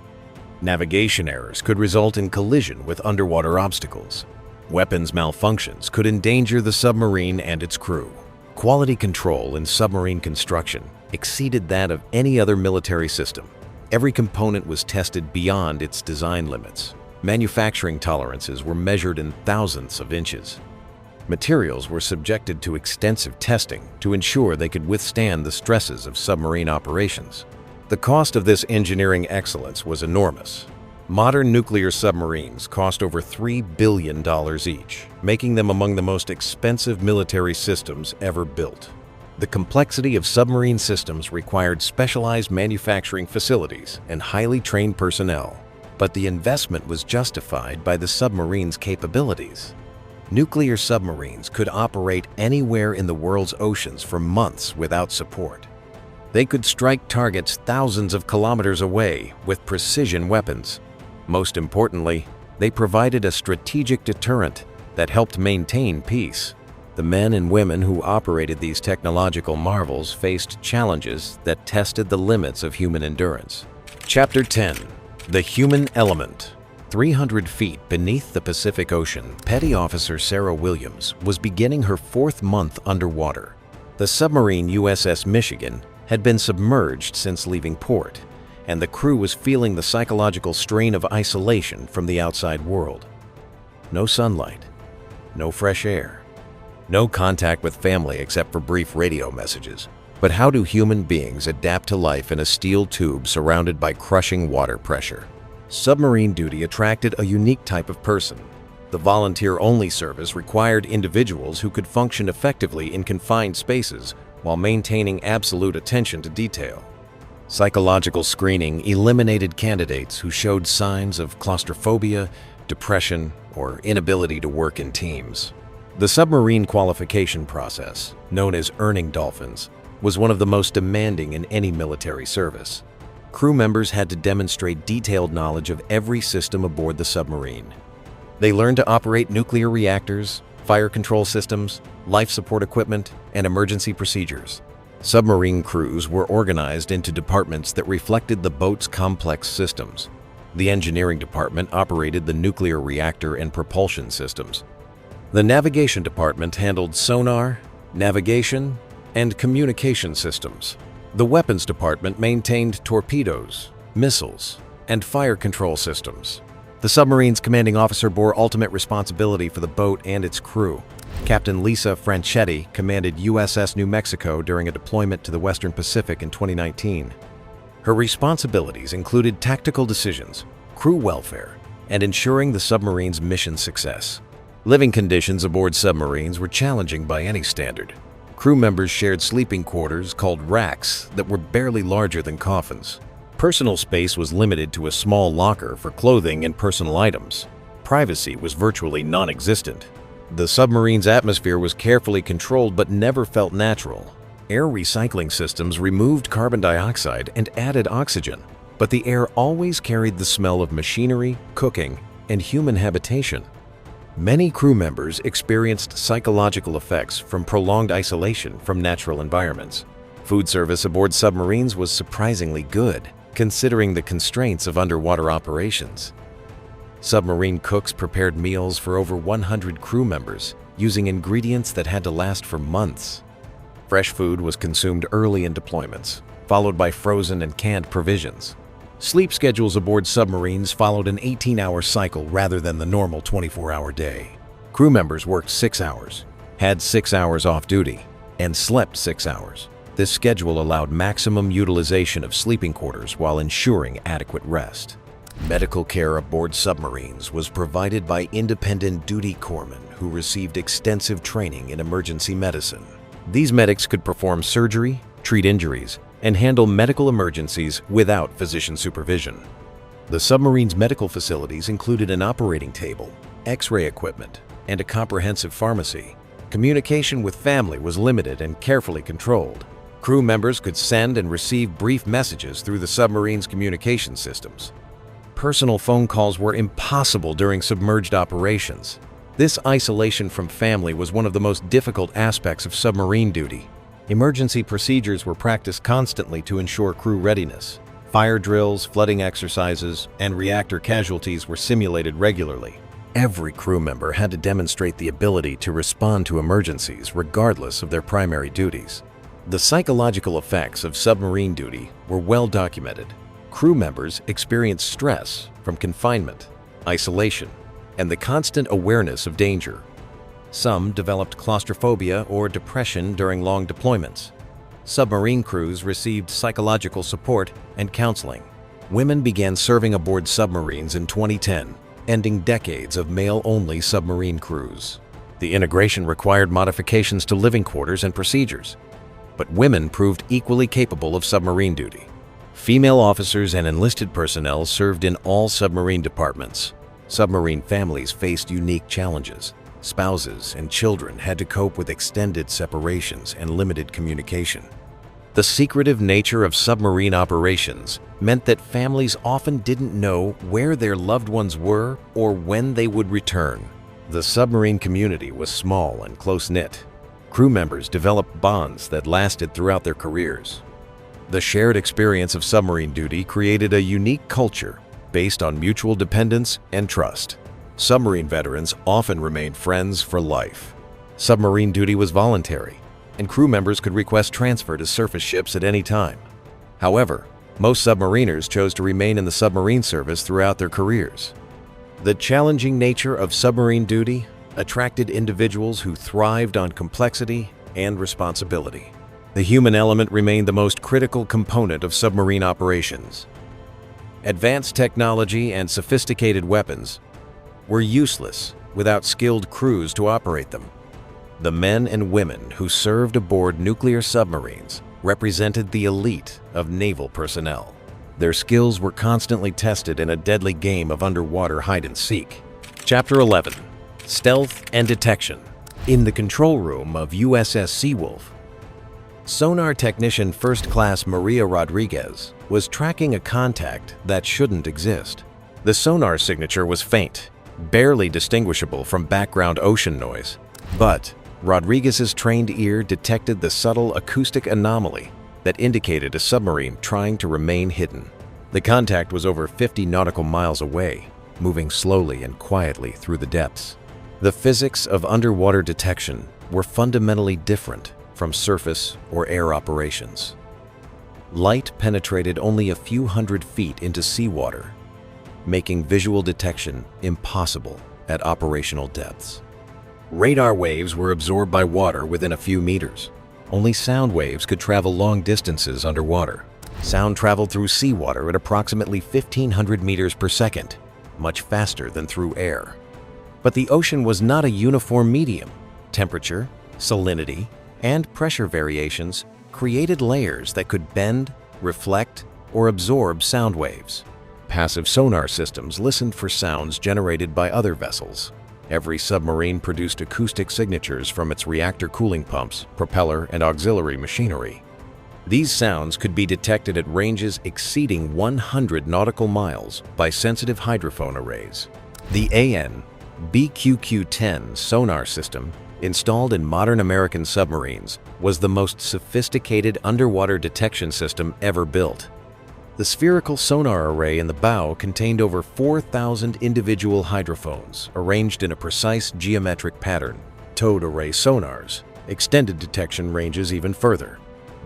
Navigation errors could result in collision with underwater obstacles. Weapons malfunctions could endanger the submarine and its crew. Quality control in submarine construction exceeded that of any other military system. Every component was tested beyond its design limits. Manufacturing tolerances were measured in thousandths of inches. Materials were subjected to extensive testing to ensure they could withstand the stresses of submarine operations. The cost of this engineering excellence was enormous. Modern nuclear submarines cost over $3 billion each, making them among the most expensive military systems ever built. The complexity of submarine systems required specialized manufacturing facilities and highly trained personnel, but the investment was justified by the submarine's capabilities. Nuclear submarines could operate anywhere in the world's oceans for months without support. They could strike targets thousands of kilometers away with precision weapons. Most importantly, they provided a strategic deterrent that helped maintain peace. The men and women who operated these technological marvels faced challenges that tested the limits of human endurance. Chapter 10. The Human Element. 300 feet beneath the Pacific Ocean, Petty Officer Sarah Williams was beginning her 4th month underwater. The submarine USS Michigan had been submerged since leaving port, and the crew was feeling the psychological strain of isolation from the outside world. No sunlight, no fresh air, no contact with family except for brief radio messages. But how do human beings adapt to life in a steel tube surrounded by crushing water pressure? Submarine duty attracted a unique type of person. The volunteer-only service required individuals who could function effectively in confined spaces while maintaining absolute attention to detail. Psychological screening eliminated candidates who showed signs of claustrophobia, depression, or inability to work in teams. The submarine qualification process, known as earning dolphins, was one of the most demanding in any military service. Crew members had to demonstrate detailed knowledge of every system aboard the submarine. They learned to operate nuclear reactors, fire control systems, life support equipment, and emergency procedures. Submarine crews were organized into departments that reflected the boat's complex systems. The engineering department operated the nuclear reactor and propulsion systems. The navigation department handled sonar, navigation, and communication systems. The weapons department maintained torpedoes, missiles, and fire control systems. The submarine's commanding officer bore ultimate responsibility for the boat and its crew. Captain Lisa Franchetti commanded USS New Mexico during a deployment to the Western Pacific in 2019. Her responsibilities included tactical decisions, crew welfare, and ensuring the submarine's mission success. Living conditions aboard submarines were challenging by any standard. Crew members shared sleeping quarters called racks that were barely larger than coffins. Personal space was limited to a small locker for clothing and personal items. Privacy was virtually non-existent. The submarine's atmosphere was carefully controlled but never felt natural. Air recycling systems removed carbon dioxide and added oxygen, but the air always carried the smell of machinery, cooking, and human habitation. Many crew members experienced psychological effects from prolonged isolation from natural environments. Food service aboard submarines was surprisingly good, considering the constraints of underwater operations. Submarine cooks prepared meals for over 100 crew members, using ingredients that had to last for months. Fresh food was consumed early in deployments, followed by frozen and canned provisions. Sleep schedules aboard submarines followed an 18-hour cycle rather than the normal 24-hour day. Crew members worked 6 hours, had 6 hours off duty, and slept 6 hours. This schedule allowed maximum utilization of sleeping quarters while ensuring adequate rest. Medical care aboard submarines was provided by independent duty corpsmen who received extensive training in emergency medicine. These medics could perform surgery, treat injuries, and handle medical emergencies without physician supervision. The submarine's medical facilities included an operating table, X-ray equipment, and a comprehensive pharmacy. Communication with family was limited and carefully controlled. Crew members could send and receive brief messages through the submarine's communication systems. Personal phone calls were impossible during submerged operations. This isolation from family was one of the most difficult aspects of submarine duty. Emergency procedures were practiced constantly to ensure crew readiness. Fire drills, flooding exercises, and reactor casualties were simulated regularly. Every crew member had to demonstrate the ability to respond to emergencies regardless of their primary duties. The psychological effects of submarine duty were well documented. Crew members experienced stress from confinement, isolation, and the constant awareness of danger. Some developed claustrophobia or depression during long deployments. Submarine crews received psychological support and counseling. Women began serving aboard submarines in 2010, ending decades of male-only submarine crews. The integration required modifications to living quarters and procedures, but women proved equally capable of submarine duty. Female officers and enlisted personnel served in all submarine departments. Submarine families faced unique challenges. Spouses and children had to cope with extended separations and limited communication. The secretive nature of submarine operations meant that families often didn't know where their loved ones were or when they would return. The submarine community was small and close-knit. Crew members developed bonds that lasted throughout their careers. The shared experience of submarine duty created a unique culture based on mutual dependence and trust. Submarine veterans often remained friends for life. Submarine duty was voluntary, and crew members could request transfer to surface ships at any time. However, most submariners chose to remain in the submarine service throughout their careers. The challenging nature of submarine duty attracted individuals who thrived on complexity and responsibility. The human element remained the most critical component of submarine operations. Advanced technology and sophisticated weapons were useless without skilled crews to operate them. The men and women who served aboard nuclear submarines represented the elite of naval personnel. Their skills were constantly tested in a deadly game of underwater hide-and-seek. Chapter 11. Stealth and Detection. In the control room of USS Seawolf, sonar technician First Class Maria Rodriguez was tracking a contact that shouldn't exist. The sonar signature was faint, barely distinguishable from background ocean noise, but Rodriguez's trained ear detected the subtle acoustic anomaly that indicated a submarine trying to remain hidden. The contact was over 50 nautical miles away, moving slowly and quietly through the depths. The physics of underwater detection were fundamentally different from surface or air operations. Light penetrated only a few hundred feet into seawater, making visual detection impossible at operational depths. Radar waves were absorbed by water within a few meters. Only sound waves could travel long distances underwater. Sound traveled through seawater at approximately 1,500 meters per second, much faster than through air. But the ocean was not a uniform medium. Temperature, salinity, and pressure variations created layers that could bend, reflect, or absorb sound waves. Passive sonar systems listened for sounds generated by other vessels. Every submarine produced acoustic signatures from its reactor cooling pumps, propeller, and auxiliary machinery. These sounds could be detected at ranges exceeding 100 nautical miles by sensitive hydrophone arrays. The AN/BQQ-10 sonar system, installed in modern American submarines, was the most sophisticated underwater detection system ever built. The spherical sonar array in the bow contained over 4,000 individual hydrophones arranged in a precise geometric pattern. Towed array sonars extended detection ranges even further.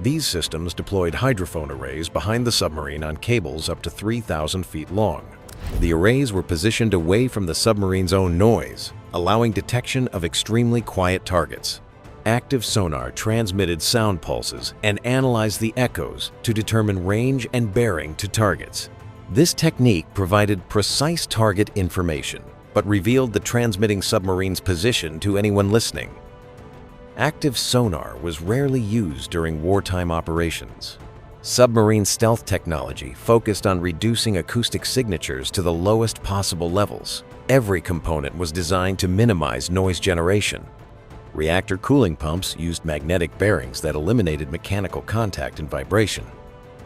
These systems deployed hydrophone arrays behind the submarine on cables up to 3,000 feet long. The arrays were positioned away from the submarine's own noise, allowing detection of extremely quiet targets. Active sonar transmitted sound pulses and analyzed the echoes to determine range and bearing to targets. This technique provided precise target information, but revealed the transmitting submarine's position to anyone listening. Active sonar was rarely used during wartime operations. Submarine stealth technology focused on reducing acoustic signatures to the lowest possible levels. Every component was designed to minimize noise generation. Reactor cooling pumps used magnetic bearings that eliminated mechanical contact and vibration.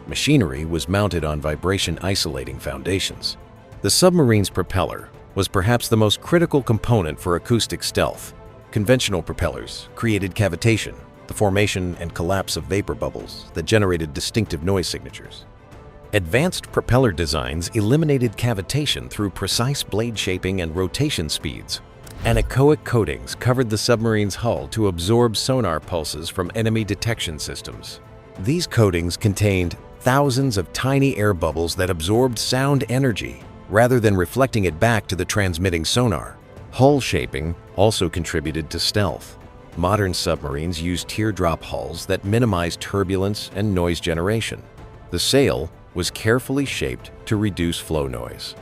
Machinery was mounted on vibration-isolating foundations. The submarine's propeller was perhaps the most critical component for acoustic stealth. Conventional propellers created cavitation, the formation and collapse of vapor bubbles that generated distinctive noise signatures. Advanced propeller designs eliminated cavitation through precise blade shaping and rotation speeds. Anechoic coatings covered the submarine's hull to absorb sonar pulses from enemy detection systems. These coatings contained thousands of tiny air bubbles that absorbed sound energy rather than reflecting it back to the transmitting sonar. Hull shaping also contributed to stealth. Modern submarines use teardrop hulls that minimize turbulence and noise generation. The sail was carefully shaped to reduce flow noise.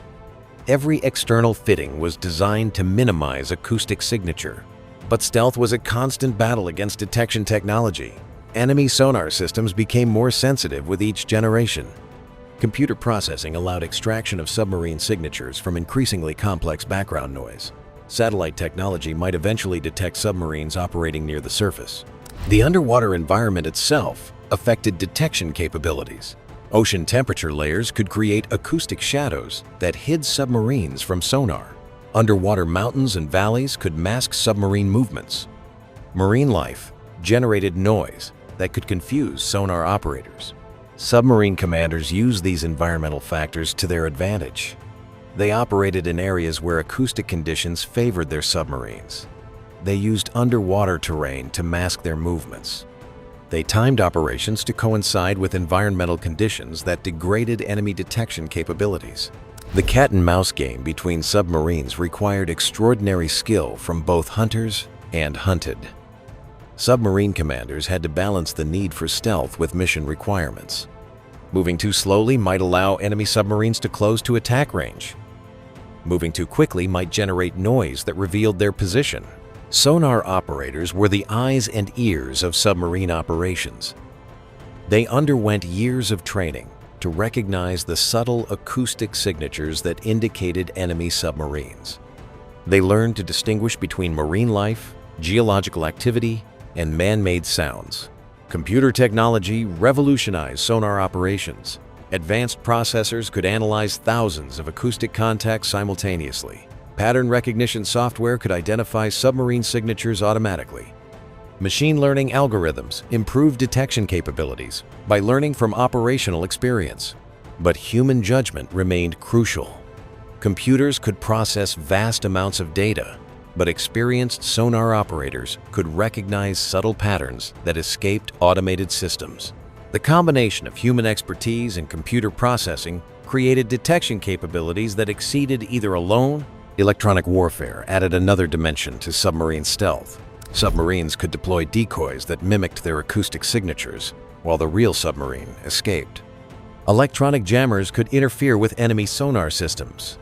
Every external fitting was designed to minimize acoustic signature. But stealth was a constant battle against detection technology. Enemy sonar systems became more sensitive with each generation. Computer processing allowed extraction of submarine signatures from increasingly complex background noise. Satellite technology might eventually detect submarines operating near the surface. The underwater environment itself affected detection capabilities. Ocean temperature layers could create acoustic shadows that hid submarines from sonar. Underwater mountains and valleys could mask submarine movements. Marine life generated noise that could confuse sonar operators. Submarine commanders used these environmental factors to their advantage. They operated in areas where acoustic conditions favored their submarines. They used underwater terrain to mask their movements. They timed operations to coincide with environmental conditions that degraded enemy detection capabilities. The cat-and-mouse game between submarines required extraordinary skill from both hunters and hunted. Submarine commanders had to balance the need for stealth with mission requirements. Moving too slowly might allow enemy submarines to close to attack range. Moving too quickly might generate noise that revealed their position. Sonar operators were the eyes and ears of submarine operations. They underwent years of training to recognize the subtle acoustic signatures that indicated enemy submarines. They learned to distinguish between marine life, geological activity, and man-made sounds. Computer technology revolutionized sonar operations. Advanced processors could analyze thousands of acoustic contacts simultaneously. Pattern recognition software could identify submarine signatures automatically. Machine learning algorithms improved detection capabilities by learning from operational experience. But human judgment remained crucial. Computers could process vast amounts of data, but experienced sonar operators could recognize subtle patterns that escaped automated systems. The combination of human expertise and computer processing created detection capabilities that exceeded either alone. Electronic warfare added another dimension to submarine stealth. Submarines could deploy decoys that mimicked their acoustic signatures, while the real submarine escaped. Electronic jammers could interfere with enemy sonar systems.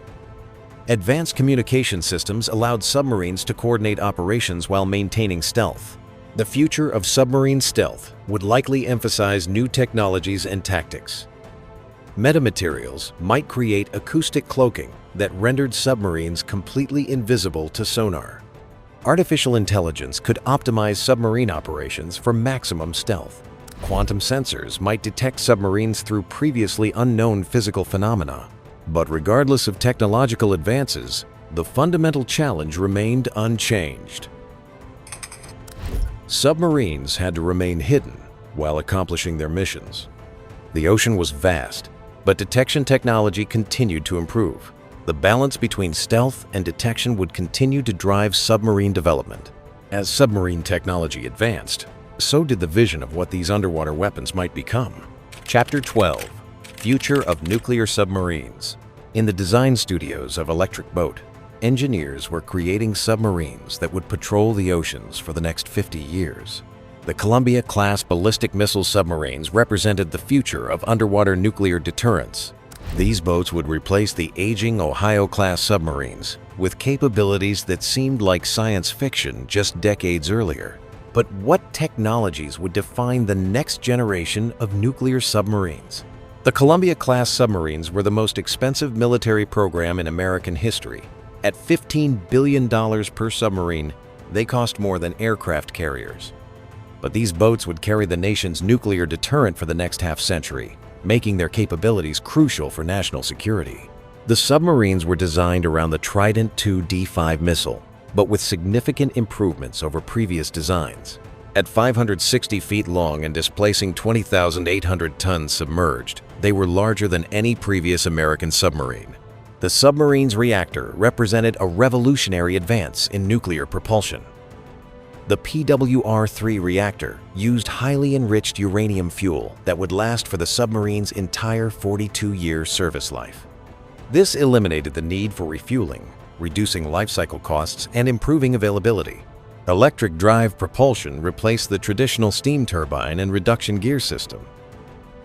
Advanced communication systems allowed submarines to coordinate operations while maintaining stealth. The future of submarine stealth would likely emphasize new technologies and tactics. Metamaterials might create acoustic cloaking that rendered submarines completely invisible to sonar. Artificial intelligence could optimize submarine operations for maximum stealth. Quantum sensors might detect submarines through previously unknown physical phenomena. But regardless of technological advances, the fundamental challenge remained unchanged. Submarines had to remain hidden while accomplishing their missions. The ocean was vast, but detection technology continued to improve. The balance between stealth and detection would continue to drive submarine development. As submarine technology advanced, so did the vision of what these underwater weapons might become. Chapter 12: Future of Nuclear Submarines. In the design studios of Electric Boat, engineers were creating submarines that would patrol the oceans for the next 50 years. The Columbia-class ballistic missile submarines represented the future of underwater nuclear deterrence. These boats would replace the aging Ohio-class submarines with capabilities that seemed like science fiction just decades earlier. But what technologies would define the next generation of nuclear submarines? The Columbia-class submarines were the most expensive military program in American history. At $15 billion per submarine, they cost more than aircraft carriers. But these boats would carry the nation's nuclear deterrent for the next half-century, making their capabilities crucial for national security. The submarines were designed around the Trident II D5 missile, but with significant improvements over previous designs. At 560 feet long and displacing 20,800 tons submerged, they were larger than any previous American submarine. The submarine's reactor represented a revolutionary advance in nuclear propulsion. The PWR-3 reactor used highly enriched uranium fuel that would last for the submarine's entire 42-year service life. This eliminated the need for refueling, reducing life cycle costs and improving availability. Electric drive propulsion replaced the traditional steam turbine and reduction gear system.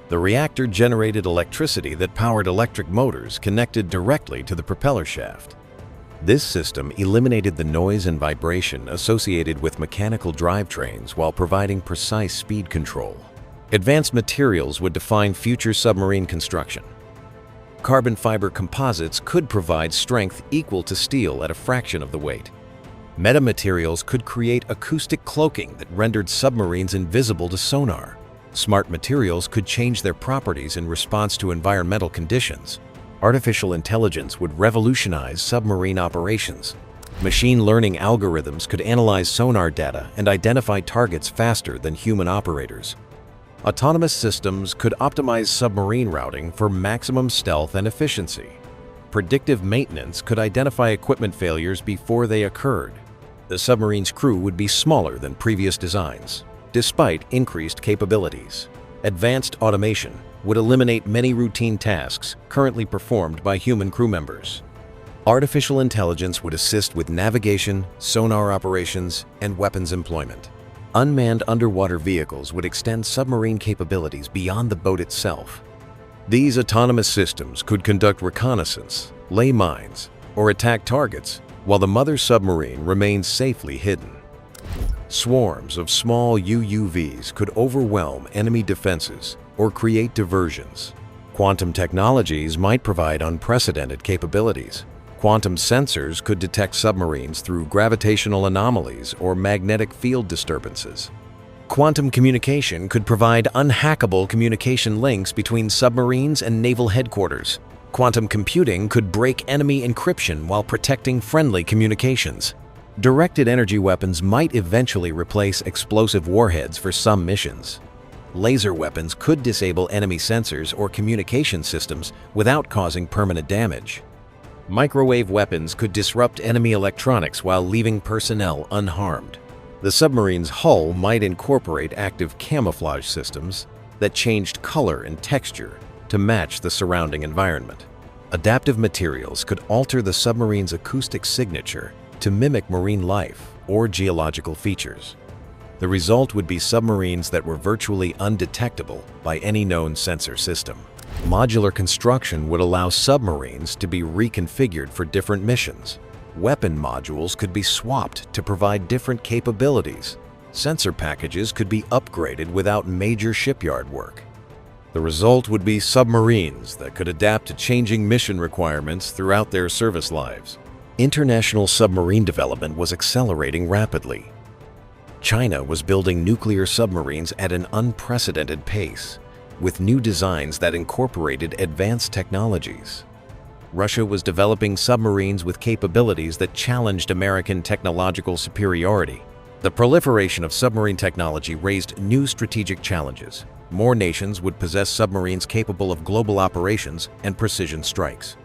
The reactor generated electricity that powered electric motors connected directly to the propeller shaft. This system eliminated the noise and vibration associated with mechanical drivetrains while providing precise speed control. Advanced materials would define future submarine construction. Carbon fiber composites could provide strength equal to steel at a fraction of the weight. Metamaterials could create acoustic cloaking that rendered submarines invisible to sonar. Smart materials could change their properties in response to environmental conditions. Artificial intelligence would revolutionize submarine operations. Machine learning algorithms could analyze sonar data and identify targets faster than human operators. Autonomous systems could optimize submarine routing for maximum stealth and efficiency. Predictive maintenance could identify equipment failures before they occurred. The submarine's crew would be smaller than previous designs, despite increased capabilities. Advanced automation would eliminate many routine tasks currently performed by human crew members. Artificial intelligence would assist with navigation, sonar operations, and weapons employment. Unmanned underwater vehicles would extend submarine capabilities beyond the boat itself. These autonomous systems could conduct reconnaissance, lay mines, or attack targets while the mother submarine remains safely hidden. Swarms of small UUVs could overwhelm enemy defenses or create diversions. Quantum technologies might provide unprecedented capabilities. Quantum sensors could detect submarines through gravitational anomalies or magnetic field disturbances. Quantum communication could provide unhackable communication links between submarines and naval headquarters. Quantum computing could break enemy encryption while protecting friendly communications. Directed energy weapons might eventually replace explosive warheads for some missions. Laser weapons could disable enemy sensors or communication systems without causing permanent damage. Microwave weapons could disrupt enemy electronics while leaving personnel unharmed. The submarine's hull might incorporate active camouflage systems that changed color and texture to match the surrounding environment. Adaptive materials could alter the submarine's acoustic signature to mimic marine life or geological features. The result would be submarines that were virtually undetectable by any known sensor system. Modular construction would allow submarines to be reconfigured for different missions. Weapon modules could be swapped to provide different capabilities. Sensor packages could be upgraded without major shipyard work. The result would be submarines that could adapt to changing mission requirements throughout their service lives. International submarine development was accelerating rapidly. China was building nuclear submarines at an unprecedented pace, with new designs that incorporated advanced technologies. Russia was developing submarines with capabilities that challenged American technological superiority. The proliferation of submarine technology raised new strategic challenges. More nations would possess submarines capable of global operations and precision strikes.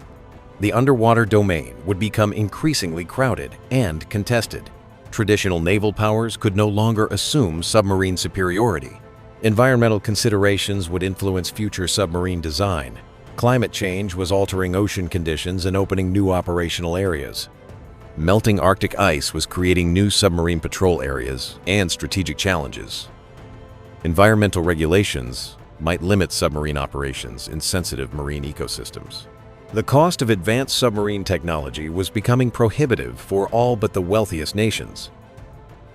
The underwater domain would become increasingly crowded and contested. Traditional naval powers could no longer assume submarine superiority. Environmental considerations would influence future submarine design. Climate change was altering ocean conditions and opening new operational areas. Melting Arctic ice was creating new submarine patrol areas and strategic challenges. Environmental regulations might limit submarine operations in sensitive marine ecosystems. The cost of advanced submarine technology was becoming prohibitive for all but the wealthiest nations.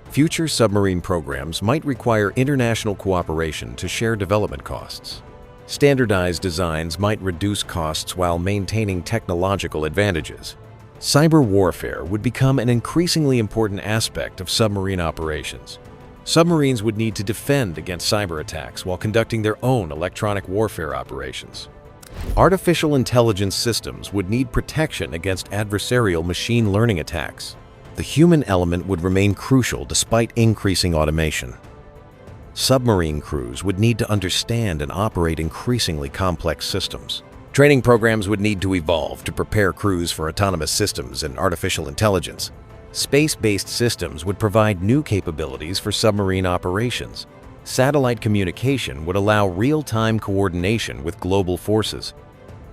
Future submarine programs might require international cooperation to share development costs. Standardized designs might reduce costs while maintaining technological advantages. Cyber warfare would become an increasingly important aspect of submarine operations. Submarines would need to defend against cyber attacks while conducting their own electronic warfare operations. Artificial intelligence systems would need protection against adversarial machine learning attacks. The human element would remain crucial despite increasing automation. Submarine crews would need to understand and operate increasingly complex systems. Training programs would need to evolve to prepare crews for autonomous systems and artificial intelligence. Space-based systems would provide new capabilities for submarine operations. Satellite communication would allow real-time coordination with global forces.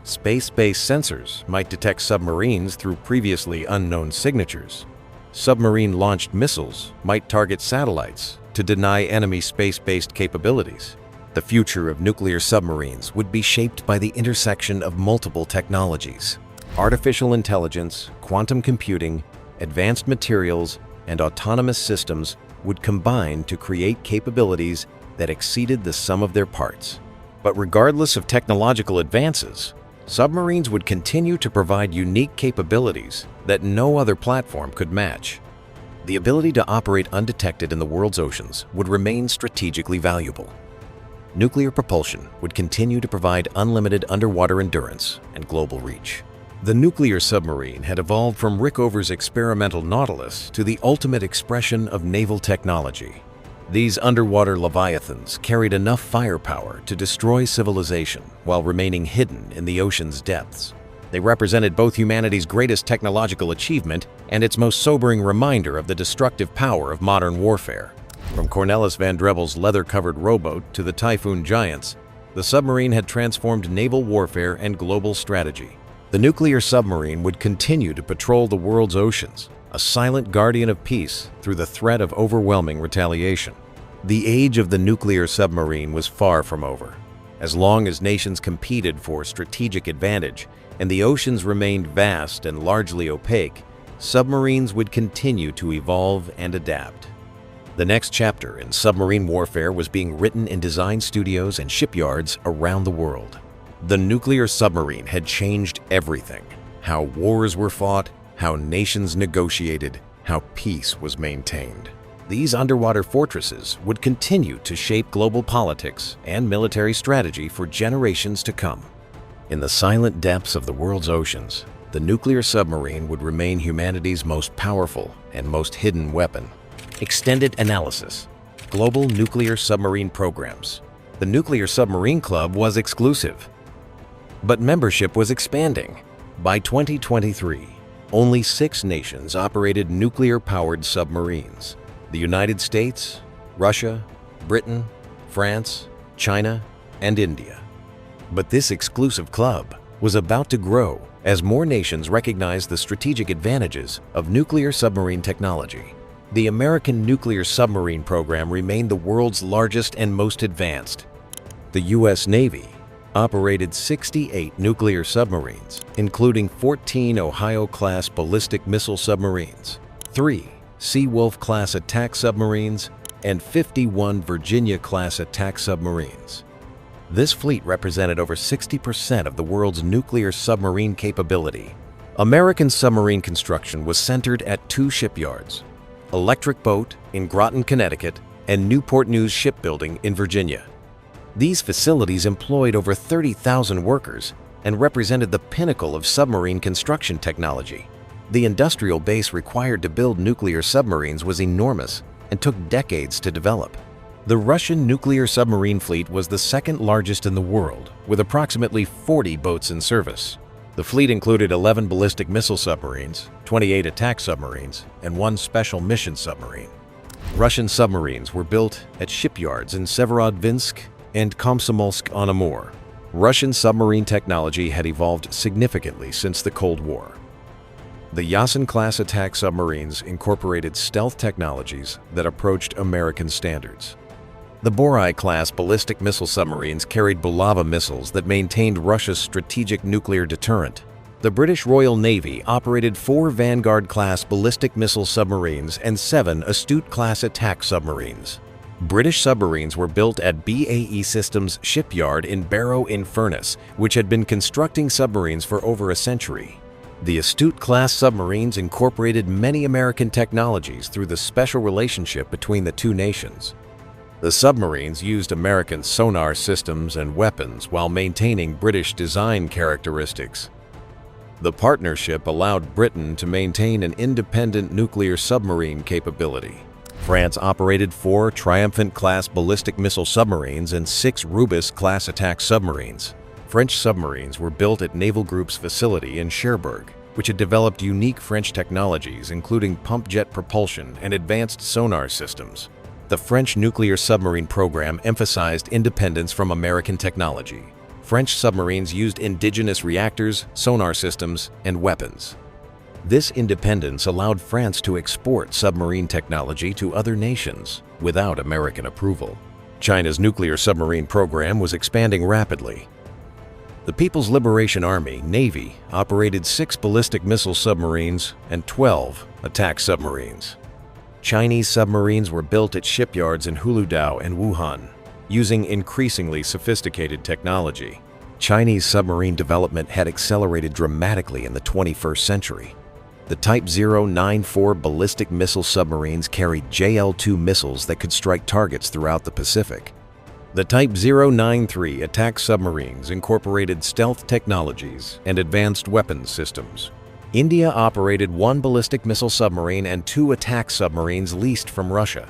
Space-based sensors might detect submarines through previously unknown signatures. Submarine-launched missiles might target satellites to deny enemy space-based capabilities. The future of nuclear submarines would be shaped by the intersection of multiple technologies. Artificial intelligence, quantum computing, advanced materials, and autonomous systems would combine to create capabilities that exceeded the sum of their parts. But regardless of technological advances, submarines would continue to provide unique capabilities that no other platform could match. The ability to operate undetected in the world's oceans would remain strategically valuable. Nuclear propulsion would continue to provide unlimited underwater endurance and global reach. The nuclear submarine had evolved from Rickover's experimental Nautilus to the ultimate expression of naval technology. These underwater leviathans carried enough firepower to destroy civilization while remaining hidden in the ocean's depths. They represented both humanity's greatest technological achievement and its most sobering reminder of the destructive power of modern warfare. From Cornelis van Drebbel's leather-covered rowboat to the Typhoon giants, the submarine had transformed naval warfare and global strategy. The nuclear submarine would continue to patrol the world's oceans, a silent guardian of peace through the threat of overwhelming retaliation. The age of the nuclear submarine was far from over. As long as nations competed for strategic advantage and the oceans remained vast and largely opaque, submarines would continue to evolve and adapt. The next chapter in submarine warfare was being written in design studios and shipyards around the world. The nuclear submarine had changed everything: how wars were fought, how nations negotiated, how peace was maintained. These underwater fortresses would continue to shape global politics and military strategy for generations to come. In the silent depths of the world's oceans, the nuclear submarine would remain humanity's most powerful and most hidden weapon. Extended analysis. Global nuclear submarine programs. The Nuclear Submarine Club was exclusive, but membership was expanding. By 2023, only 6 nations operated nuclear-powered submarines: the United States, Russia, Britain, France, China, and India. But this exclusive club was about to grow as more nations recognized the strategic advantages of nuclear submarine technology. The American nuclear submarine program remained the world's largest and most advanced. The U.S. Navy operated 68 nuclear submarines, including 14 Ohio-class ballistic missile submarines, 3 Seawolf-class attack submarines, and 51 Virginia-class attack submarines. This fleet represented over 60% of the world's nuclear submarine capability. American submarine construction was centered at 2 shipyards: Electric Boat in Groton, Connecticut, and Newport News Shipbuilding in Virginia. These facilities employed over 30,000 workers and represented the pinnacle of submarine construction technology. The industrial base required to build nuclear submarines was enormous and took decades to develop. The Russian nuclear submarine fleet was the second largest in the world, with approximately 40 boats in service. The fleet included 11 ballistic missile submarines, 28 attack submarines, and 1 special mission submarine. Russian submarines were built at shipyards in Severodvinsk and Komsomolsk-on-Amur. Russian submarine technology had evolved significantly since the Cold War. The Yasen-class attack submarines incorporated stealth technologies that approached American standards. The Borai-class ballistic missile submarines carried Bulava missiles that maintained Russia's strategic nuclear deterrent. The British Royal Navy operated 4 Vanguard-class ballistic missile submarines and 7 Astute-class attack submarines. British submarines were built at BAE Systems shipyard in Barrow-in-Furness, which had been constructing submarines for over a century. The Astute-class submarines incorporated many American technologies through the special relationship between the two nations. The submarines used American sonar systems and weapons while maintaining British design characteristics. The partnership allowed Britain to maintain an independent nuclear submarine capability. France operated 4 Triomphant-class ballistic missile submarines and 6 Rubis-class attack submarines. French submarines were built at Naval Group's facility in Cherbourg, which had developed unique French technologies including pump jet propulsion and advanced sonar systems. The French nuclear submarine program emphasized independence from American technology. French submarines used indigenous reactors, sonar systems, and weapons. This independence allowed France to export submarine technology to other nations without American approval. China's nuclear submarine program was expanding rapidly. The People's Liberation Army, Navy, operated 6 ballistic missile submarines and 12 attack submarines. Chinese submarines were built at shipyards in Huludao and Wuhan, using increasingly sophisticated technology. Chinese submarine development had accelerated dramatically in the 21st century. The Type 094 ballistic missile submarines carried JL-2 missiles that could strike targets throughout the Pacific. The Type 093 attack submarines incorporated stealth technologies and advanced weapons systems. India operated 1 ballistic missile submarine and 2 attack submarines leased from Russia.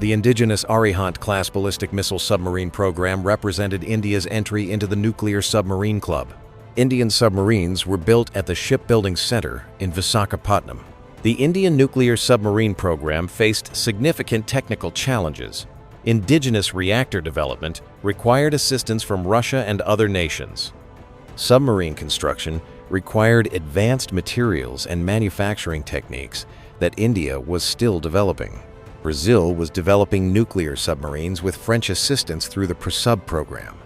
The indigenous Arihant-class ballistic missile submarine program represented India's entry into the Nuclear Submarine Club. Indian submarines were built at the Shipbuilding Center in Visakhapatnam. The Indian nuclear submarine program faced significant technical challenges. Indigenous reactor development required assistance from Russia and other nations. Submarine construction required advanced materials and manufacturing techniques that India was still developing. Brazil was developing nuclear submarines with French assistance through the PROSUB program.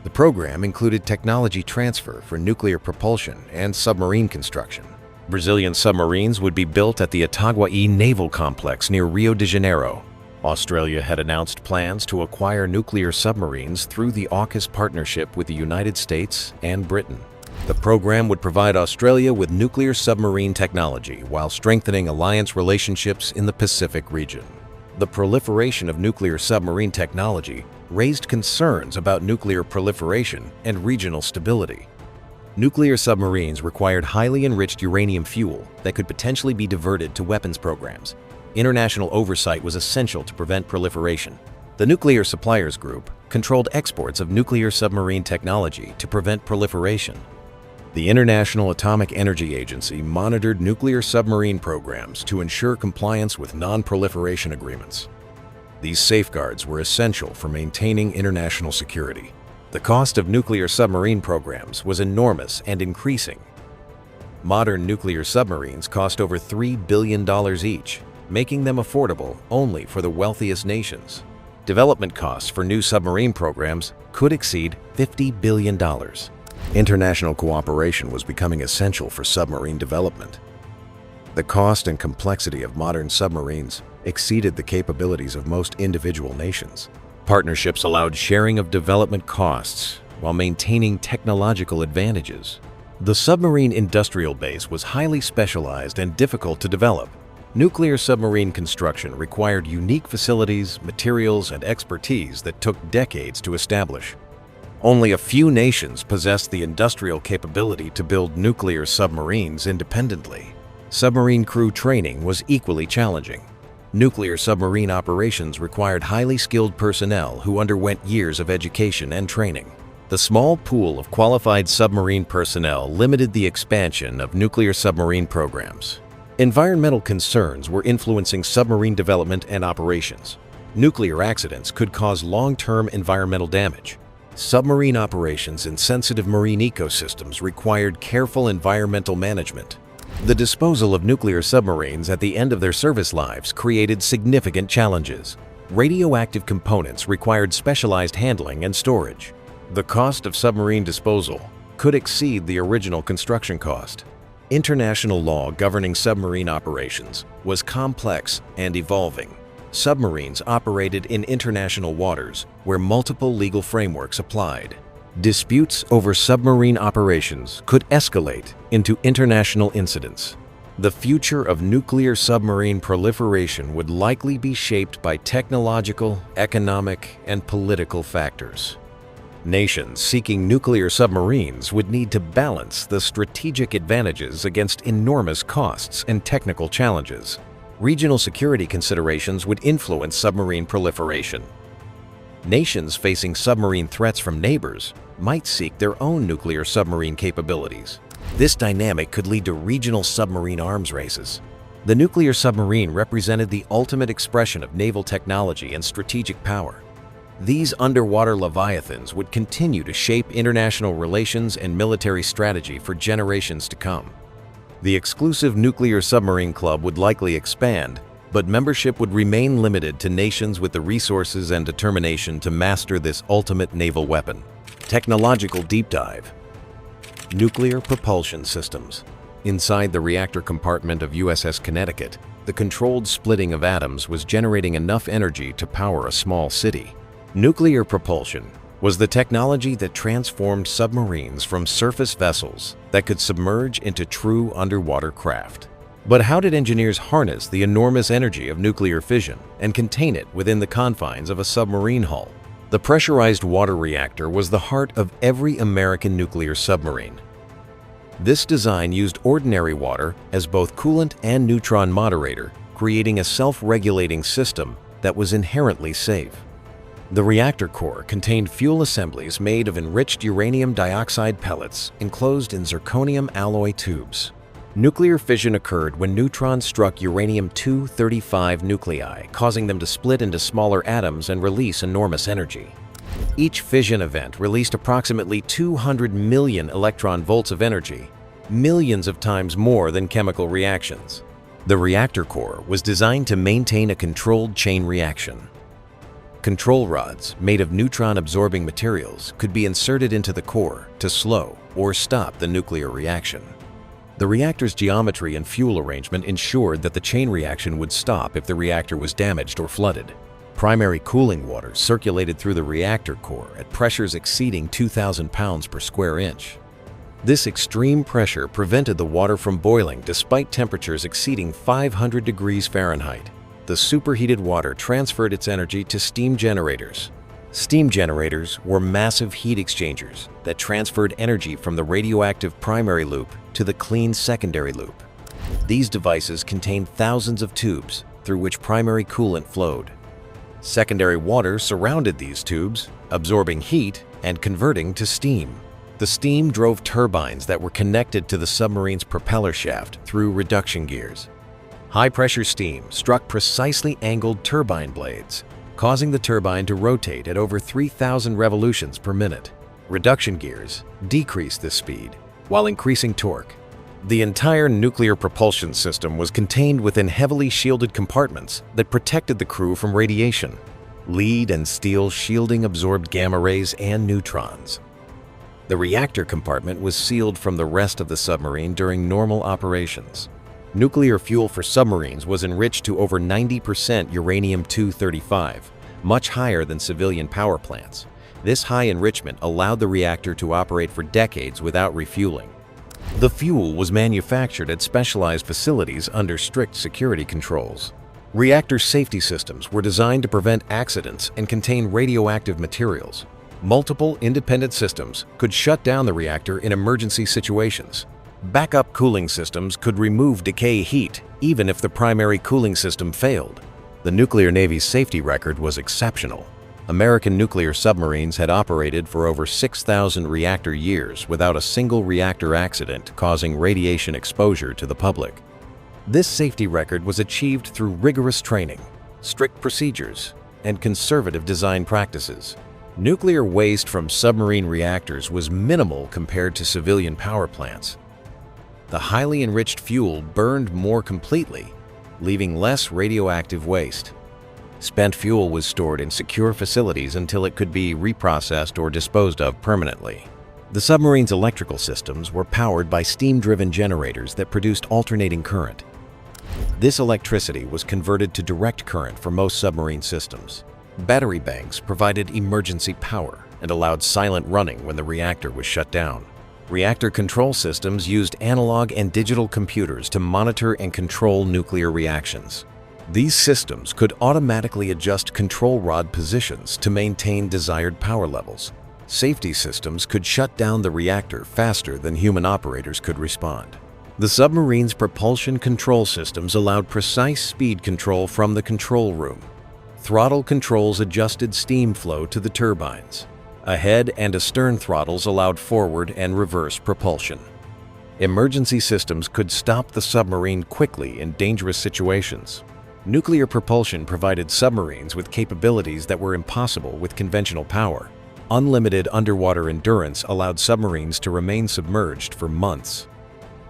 The program included technology transfer for nuclear propulsion and submarine construction. Brazilian submarines would be built at the Itaguaí Naval Complex near Rio de Janeiro. Australia had announced plans to acquire nuclear submarines through the AUKUS partnership with the United States and Britain. The program would provide Australia with nuclear submarine technology while strengthening alliance relationships in the Pacific region. The proliferation of nuclear submarine technology raised concerns about nuclear proliferation and regional stability. Nuclear submarines required highly enriched uranium fuel that could potentially be diverted to weapons programs. International oversight was essential to prevent proliferation. The Nuclear Suppliers Group controlled exports of nuclear submarine technology to prevent proliferation. The International Atomic Energy Agency monitored nuclear submarine programs to ensure compliance with non-proliferation agreements. These safeguards were essential for maintaining international security. The cost of nuclear submarine programs was enormous and increasing. Modern nuclear submarines cost over $3 billion each, making them affordable only for the wealthiest nations. Development costs for new submarine programs could exceed $50 billion. International cooperation was becoming essential for submarine development. The cost and complexity of modern submarines exceeded the capabilities of most individual nations. Partnerships allowed sharing of development costs while maintaining technological advantages. The submarine industrial base was highly specialized and difficult to develop. Nuclear submarine construction required unique facilities, materials, and expertise that took decades to establish. Only a few nations possessed the industrial capability to build nuclear submarines independently. Submarine crew training was equally challenging. Nuclear submarine operations required highly skilled personnel who underwent years of education and training. The small pool of qualified submarine personnel limited the expansion of nuclear submarine programs. Environmental concerns were influencing submarine development and operations. Nuclear accidents could cause long-term environmental damage. Submarine operations in sensitive marine ecosystems required careful environmental management. The disposal of nuclear submarines at the end of their service lives created significant challenges. radioactive components required specialized handling and storage. The cost of submarine disposal could exceed the original construction cost. International law governing submarine operations was complex and evolving. Submarines operated in international waters where multiple legal frameworks applied. Disputes over submarine operations could escalate into international incidents. The future of nuclear submarine proliferation would likely be shaped by technological, economic, and political factors. Nations seeking nuclear submarines would need to balance the strategic advantages against enormous costs and technical challenges. Regional security considerations would influence submarine proliferation. Nations facing submarine threats from neighbors might seek their own nuclear submarine capabilities. This dynamic could lead to regional submarine arms races. The nuclear submarine represented the ultimate expression of naval technology and strategic power. These underwater leviathans would continue to shape international relations and military strategy for generations to come. The exclusive nuclear submarine club would likely expand, but membership would remain limited to nations with the resources and determination to master this ultimate naval weapon. Technological deep dive. Nuclear propulsion systems. Inside the reactor compartment of USS Connecticut, the controlled splitting of atoms was generating enough energy to power a small city. Nuclear propulsion was the technology that transformed submarines from surface vessels that could submerge into true underwater craft. But how did engineers harness the enormous energy of nuclear fission and contain it within the confines of a submarine hull? The pressurized water reactor was the heart of every American nuclear submarine. This design used ordinary water as both coolant and neutron moderator, creating a self-regulating system that was inherently safe. The reactor core contained fuel assemblies made of enriched uranium dioxide pellets enclosed in zirconium alloy tubes. Nuclear fission occurred when neutrons struck uranium-235 nuclei, causing them to split into smaller atoms and release enormous energy. Each fission event released approximately 200 million electron volts of energy, millions of times more than chemical reactions. The reactor core was designed to maintain a controlled chain reaction. Control rods made of neutron-absorbing materials could be inserted into the core to slow or stop the nuclear reaction. The reactor's geometry and fuel arrangement ensured that the chain reaction would stop if the reactor was damaged or flooded. Primary cooling water circulated through the reactor core at pressures exceeding 2,000 pounds per square inch. This extreme pressure prevented the water from boiling despite temperatures exceeding 500 degrees Fahrenheit. The superheated water transferred its energy to steam generators. Steam generators were massive heat exchangers that transferred energy from the radioactive primary loop to the clean secondary loop. These devices contained thousands of tubes through which primary coolant flowed. Secondary water surrounded these tubes, absorbing heat and converting to steam. The steam drove turbines that were connected to the submarine's propeller shaft through reduction gears. High-pressure steam struck precisely angled turbine blades, causing the turbine to rotate at over 3,000 revolutions per minute. Reduction gears decreased this speed while increasing torque. The entire nuclear propulsion system was contained within heavily shielded compartments that protected the crew from radiation. Lead and steel shielding absorbed gamma rays and neutrons. The reactor compartment was sealed from the rest of the submarine during normal operations. Nuclear fuel for submarines was enriched to over 90% uranium-235, much higher than civilian power plants. This high enrichment allowed the reactor to operate for decades without refueling. The fuel was manufactured at specialized facilities under strict security controls. Reactor safety systems were designed to prevent accidents and contain radioactive materials. Multiple independent systems could shut down the reactor in emergency situations. Backup cooling systems could remove decay heat even if the primary cooling system failed. The nuclear Navy's safety record was exceptional. American nuclear submarines had operated for over 6,000 reactor years without a single reactor accident causing radiation exposure to the public. This safety record was achieved through rigorous training, strict procedures, and conservative design practices. Nuclear waste from submarine reactors was minimal compared to civilian power plants. The highly enriched fuel burned more completely, leaving less radioactive waste. Spent fuel was stored in secure facilities until it could be reprocessed or disposed of permanently. The submarine's electrical systems were powered by steam-driven generators that produced alternating current. This electricity was converted to direct current for most submarine systems. Battery banks provided emergency power and allowed silent running when the reactor was shut down. Reactor control systems used analog and digital computers to monitor and control nuclear reactions. These systems could automatically adjust control rod positions to maintain desired power levels. Safety systems could shut down the reactor faster than human operators could respond. The submarine's propulsion control systems allowed precise speed control from the control room. Throttle controls adjusted steam flow to the turbines. A head and a stern throttles allowed forward and reverse propulsion. Emergency systems could stop the submarine quickly in dangerous situations. Nuclear propulsion provided submarines with capabilities that were impossible with conventional power. Unlimited underwater endurance allowed submarines to remain submerged for months.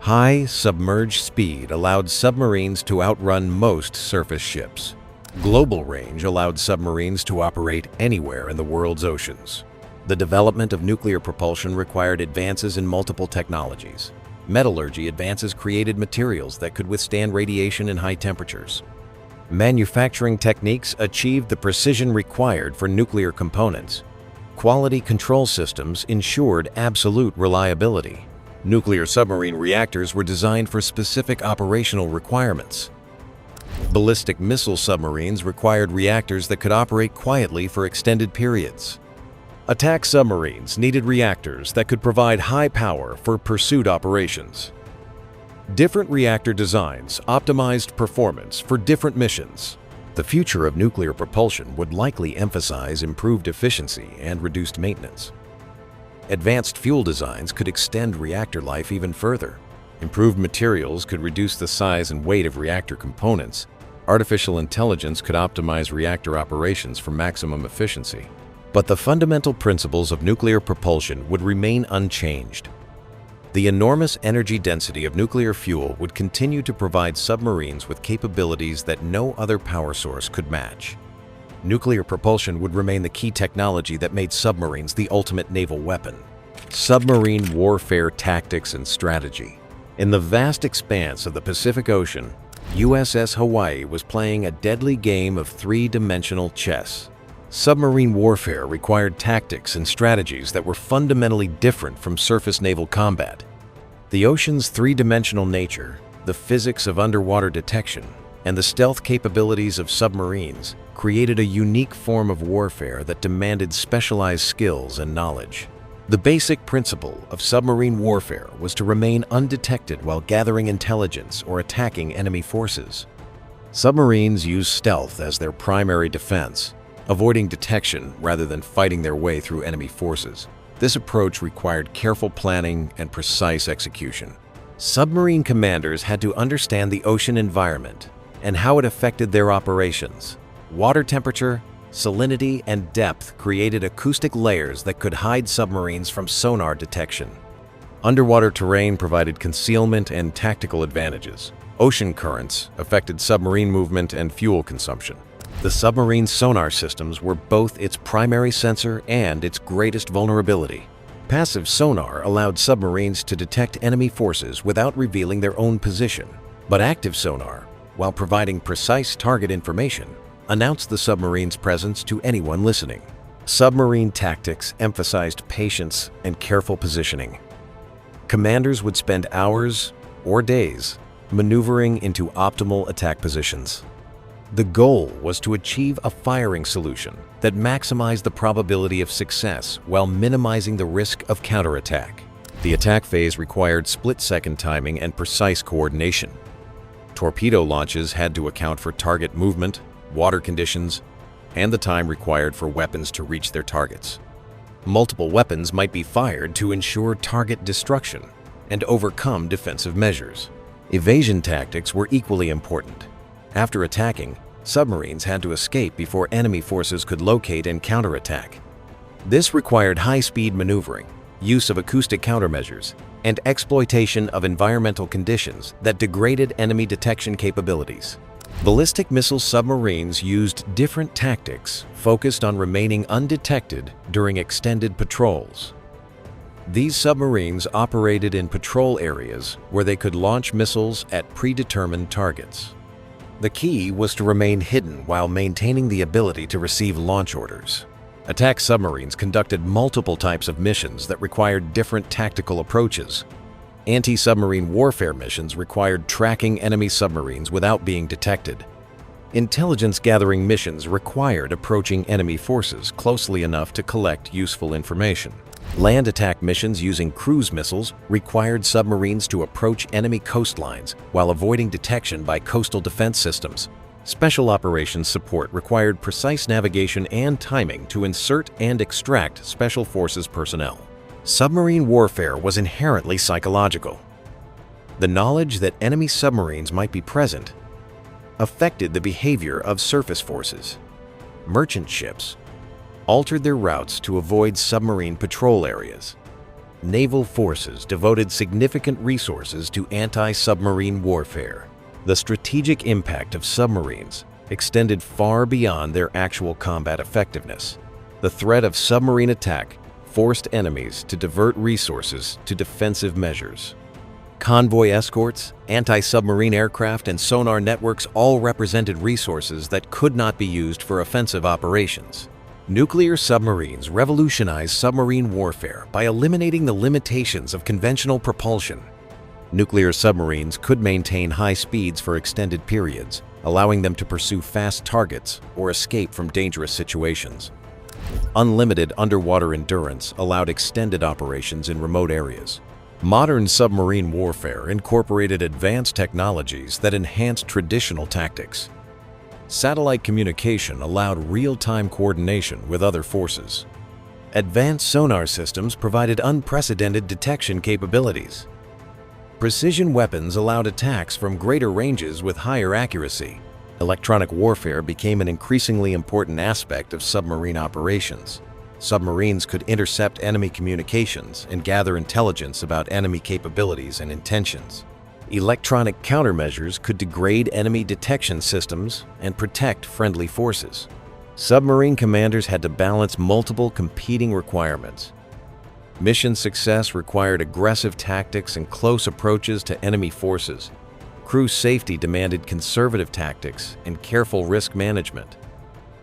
High submerged speed allowed submarines to outrun most surface ships. Global range allowed submarines to operate anywhere in the world's oceans. The development of nuclear propulsion required advances in multiple technologies. Metallurgy advances created materials that could withstand radiation and high temperatures. Manufacturing techniques achieved the precision required for nuclear components. Quality control systems ensured absolute reliability. Nuclear submarine reactors were designed for specific operational requirements. Ballistic missile submarines required reactors that could operate quietly for extended periods. Attack submarines needed reactors that could provide high power for pursuit operations. Different reactor designs optimized performance for different missions. The future of nuclear propulsion would likely emphasize improved efficiency and reduced maintenance. Advanced fuel designs could extend reactor life even further. Improved materials could reduce the size and weight of reactor components. Artificial intelligence could optimize reactor operations for maximum efficiency. But the fundamental principles of nuclear propulsion would remain unchanged. The enormous energy density of nuclear fuel would continue to provide submarines with capabilities that no other power source could match. Nuclear propulsion would remain the key technology that made submarines the ultimate naval weapon. Submarine warfare tactics and strategy. In the vast expanse of the Pacific Ocean, USS Hawaii was playing a deadly game of three-dimensional chess. Submarine warfare required tactics and strategies that were fundamentally different from surface naval combat. The ocean's three-dimensional nature, the physics of underwater detection, and the stealth capabilities of submarines created a unique form of warfare that demanded specialized skills and knowledge. The basic principle of submarine warfare was to remain undetected while gathering intelligence or attacking enemy forces. Submarines used stealth as their primary defense, avoiding detection rather than fighting their way through enemy forces. This approach required careful planning and precise execution. Submarine commanders had to understand the ocean environment and how it affected their operations. Water temperature, salinity, and depth created acoustic layers that could hide submarines from sonar detection. Underwater terrain provided concealment and tactical advantages. Ocean currents affected submarine movement and fuel consumption. The submarine's sonar systems were both its primary sensor and its greatest vulnerability. Passive sonar allowed submarines to detect enemy forces without revealing their own position. But active sonar, while providing precise target information, announced the submarine's presence to anyone listening. Submarine tactics emphasized patience and careful positioning. Commanders would spend hours or days maneuvering into optimal attack positions. The goal was to achieve a firing solution that maximized the probability of success while minimizing the risk of counterattack. The attack phase required split-second timing and precise coordination. Torpedo launches had to account for target movement, water conditions, and the time required for weapons to reach their targets. Multiple weapons might be fired to ensure target destruction and overcome defensive measures. Evasion tactics were equally important. After attacking, submarines had to escape before enemy forces could locate and counterattack. This required high-speed maneuvering, use of acoustic countermeasures, and exploitation of environmental conditions that degraded enemy detection capabilities. Ballistic missile submarines used different tactics focused on remaining undetected during extended patrols. These submarines operated in patrol areas where they could launch missiles at predetermined targets. The key was to remain hidden while maintaining the ability to receive launch orders. Attack submarines conducted multiple types of missions that required different tactical approaches. Anti-submarine warfare missions required tracking enemy submarines without being detected. Intelligence-gathering missions required approaching enemy forces closely enough to collect useful information. Land attack missions using cruise missiles required submarines to approach enemy coastlines while avoiding detection by coastal defense systems. Special operations support required precise navigation and timing to insert and extract Special Forces personnel. Submarine warfare was inherently psychological. The knowledge that enemy submarines might be present affected the behavior of surface forces. Merchant ships altered their routes to avoid submarine patrol areas. Naval forces devoted significant resources to anti-submarine warfare. The strategic impact of submarines extended far beyond their actual combat effectiveness. The threat of submarine attack forced enemies to divert resources to defensive measures. Convoy escorts, anti-submarine aircraft, and sonar networks all represented resources that could not be used for offensive operations. Nuclear submarines revolutionized submarine warfare by eliminating the limitations of conventional propulsion. Nuclear submarines could maintain high speeds for extended periods, allowing them to pursue fast targets or escape from dangerous situations. Unlimited underwater endurance allowed extended operations in remote areas. Modern submarine warfare incorporated advanced technologies that enhanced traditional tactics. Satellite communication allowed real-time coordination with other forces. Advanced sonar systems provided unprecedented detection capabilities. Precision weapons allowed attacks from greater ranges with higher accuracy. Electronic warfare became an increasingly important aspect of submarine operations. Submarines could intercept enemy communications and gather intelligence about enemy capabilities and intentions. Electronic countermeasures could degrade enemy detection systems and protect friendly forces. Submarine commanders had to balance multiple competing requirements. Mission success required aggressive tactics and close approaches to enemy forces. Crew safety demanded conservative tactics and careful risk management.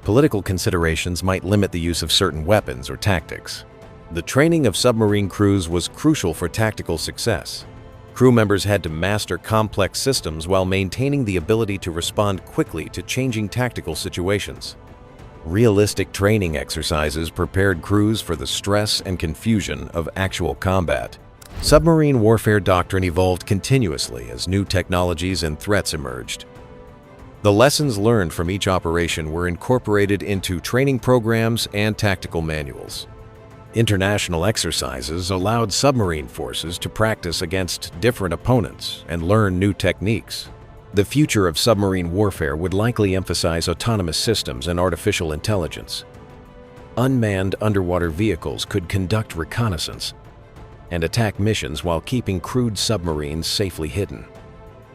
Political considerations might limit the use of certain weapons or tactics. The training of submarine crews was crucial for tactical success. Crew members had to master complex systems while maintaining the ability to respond quickly to changing tactical situations. Realistic training exercises prepared crews for the stress and confusion of actual combat. Submarine warfare doctrine evolved continuously as new technologies and threats emerged. The lessons learned from each operation were incorporated into training programs and tactical manuals. International exercises allowed submarine forces to practice against different opponents and learn new techniques. The future of submarine warfare would likely emphasize autonomous systems and artificial intelligence. Unmanned underwater vehicles could conduct reconnaissance and attack missions while keeping crewed submarines safely hidden.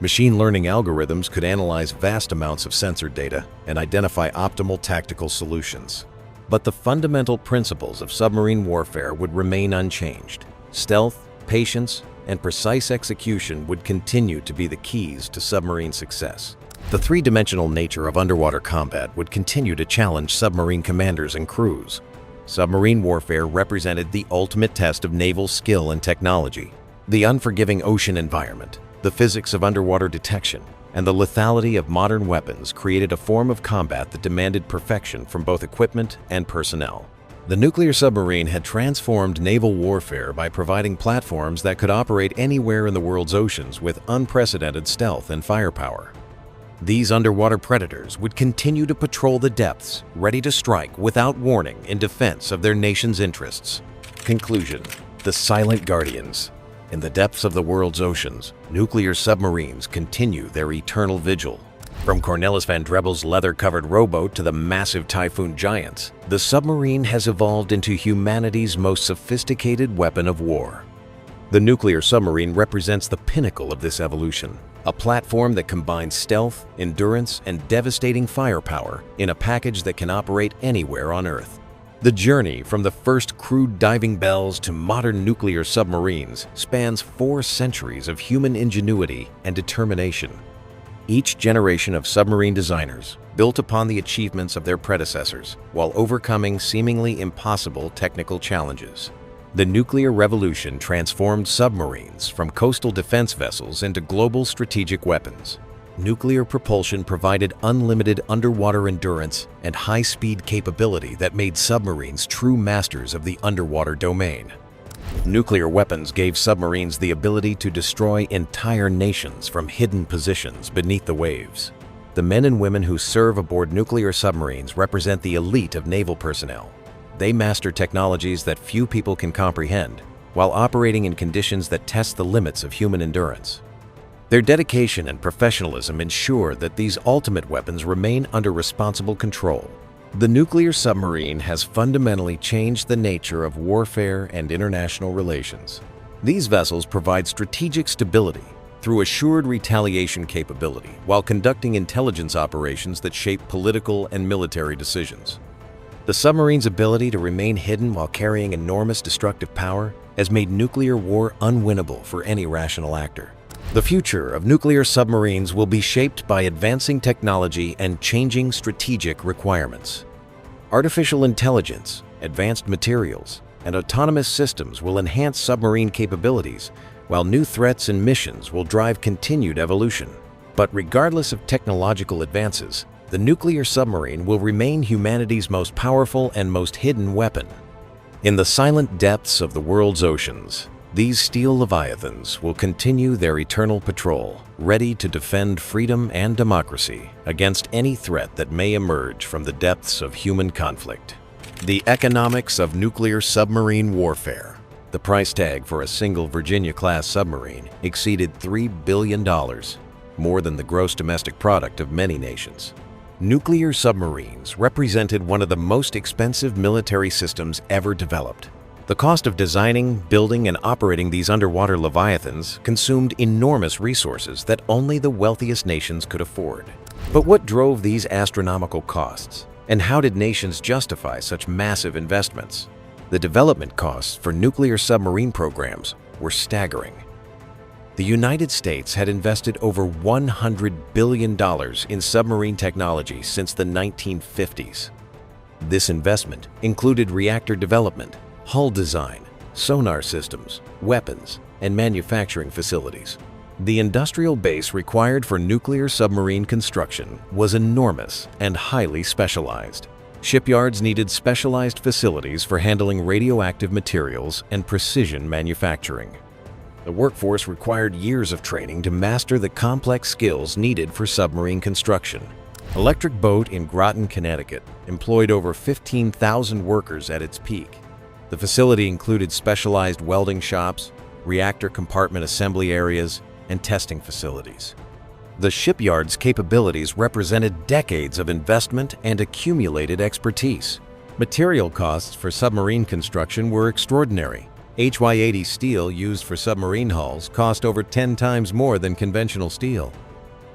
Machine learning algorithms could analyze vast amounts of sensor data and identify optimal tactical solutions. But the fundamental principles of submarine warfare would remain unchanged. Stealth, patience, and precise execution would continue to be the keys to submarine success. The three-dimensional nature of underwater combat would continue to challenge submarine commanders and crews. Submarine warfare represented the ultimate test of naval skill and technology. The unforgiving ocean environment, the physics of underwater detection, and the lethality of modern weapons created a form of combat that demanded perfection from both equipment and personnel. The nuclear submarine had transformed naval warfare by providing platforms that could operate anywhere in the world's oceans with unprecedented stealth and firepower. These underwater predators would continue to patrol the depths, ready to strike without warning in defense of their nation's interests. Conclusion: the silent guardians. In the depths of the world's oceans, nuclear submarines continue their eternal vigil. From Cornelis van Drebbel's leather-covered rowboat to the massive Typhoon giants, the submarine has evolved into humanity's most sophisticated weapon of war. The nuclear submarine represents the pinnacle of this evolution, a platform that combines stealth, endurance, and devastating firepower in a package that can operate anywhere on Earth. The journey from the first crude diving bells to modern nuclear submarines spans 4 centuries of human ingenuity and determination. Each generation of submarine designers built upon the achievements of their predecessors while overcoming seemingly impossible technical challenges. The nuclear revolution transformed submarines from coastal defense vessels into global strategic weapons. Nuclear propulsion provided unlimited underwater endurance and high-speed capability that made submarines true masters of the underwater domain. Nuclear weapons gave submarines the ability to destroy entire nations from hidden positions beneath the waves. The men and women who serve aboard nuclear submarines represent the elite of naval personnel. They master technologies that few people can comprehend, while operating in conditions that test the limits of human endurance. Their dedication and professionalism ensure that these ultimate weapons remain under responsible control. The nuclear submarine has fundamentally changed the nature of warfare and international relations. These vessels provide strategic stability through assured retaliation capability while conducting intelligence operations that shape political and military decisions. The submarine's ability to remain hidden while carrying enormous destructive power has made nuclear war unwinnable for any rational actor. The future of nuclear submarines will be shaped by advancing technology and changing strategic requirements. Artificial intelligence, advanced materials, and autonomous systems will enhance submarine capabilities, while new threats and missions will drive continued evolution. But regardless of technological advances, the nuclear submarine will remain humanity's most powerful and most hidden weapon. In the silent depths of the world's oceans, these steel leviathans will continue their eternal patrol, ready to defend freedom and democracy against any threat that may emerge from the depths of human conflict. The economics of nuclear submarine warfare. The price tag for a single Virginia-class submarine exceeded $3 billion, more than the gross domestic product of many nations. Nuclear submarines represented one of the most expensive military systems ever developed. The cost of designing, building, and operating these underwater leviathans consumed enormous resources that only the wealthiest nations could afford. But what drove these astronomical costs? And how did nations justify such massive investments? The development costs for nuclear submarine programs were staggering. The United States had invested over $100 billion in submarine technology since the 1950s. This investment included reactor development, hull design, sonar systems, weapons, and manufacturing facilities. The industrial base required for nuclear submarine construction was enormous and highly specialized. Shipyards needed specialized facilities for handling radioactive materials and precision manufacturing. The workforce required years of training to master the complex skills needed for submarine construction. Electric Boat in Groton, Connecticut, employed over 15,000 workers at its peak. The facility included specialized welding shops, reactor compartment assembly areas, and testing facilities. The shipyard's capabilities represented decades of investment and accumulated expertise. Material costs for submarine construction were extraordinary. HY-80 steel used for submarine hulls cost over 10 times more than conventional steel.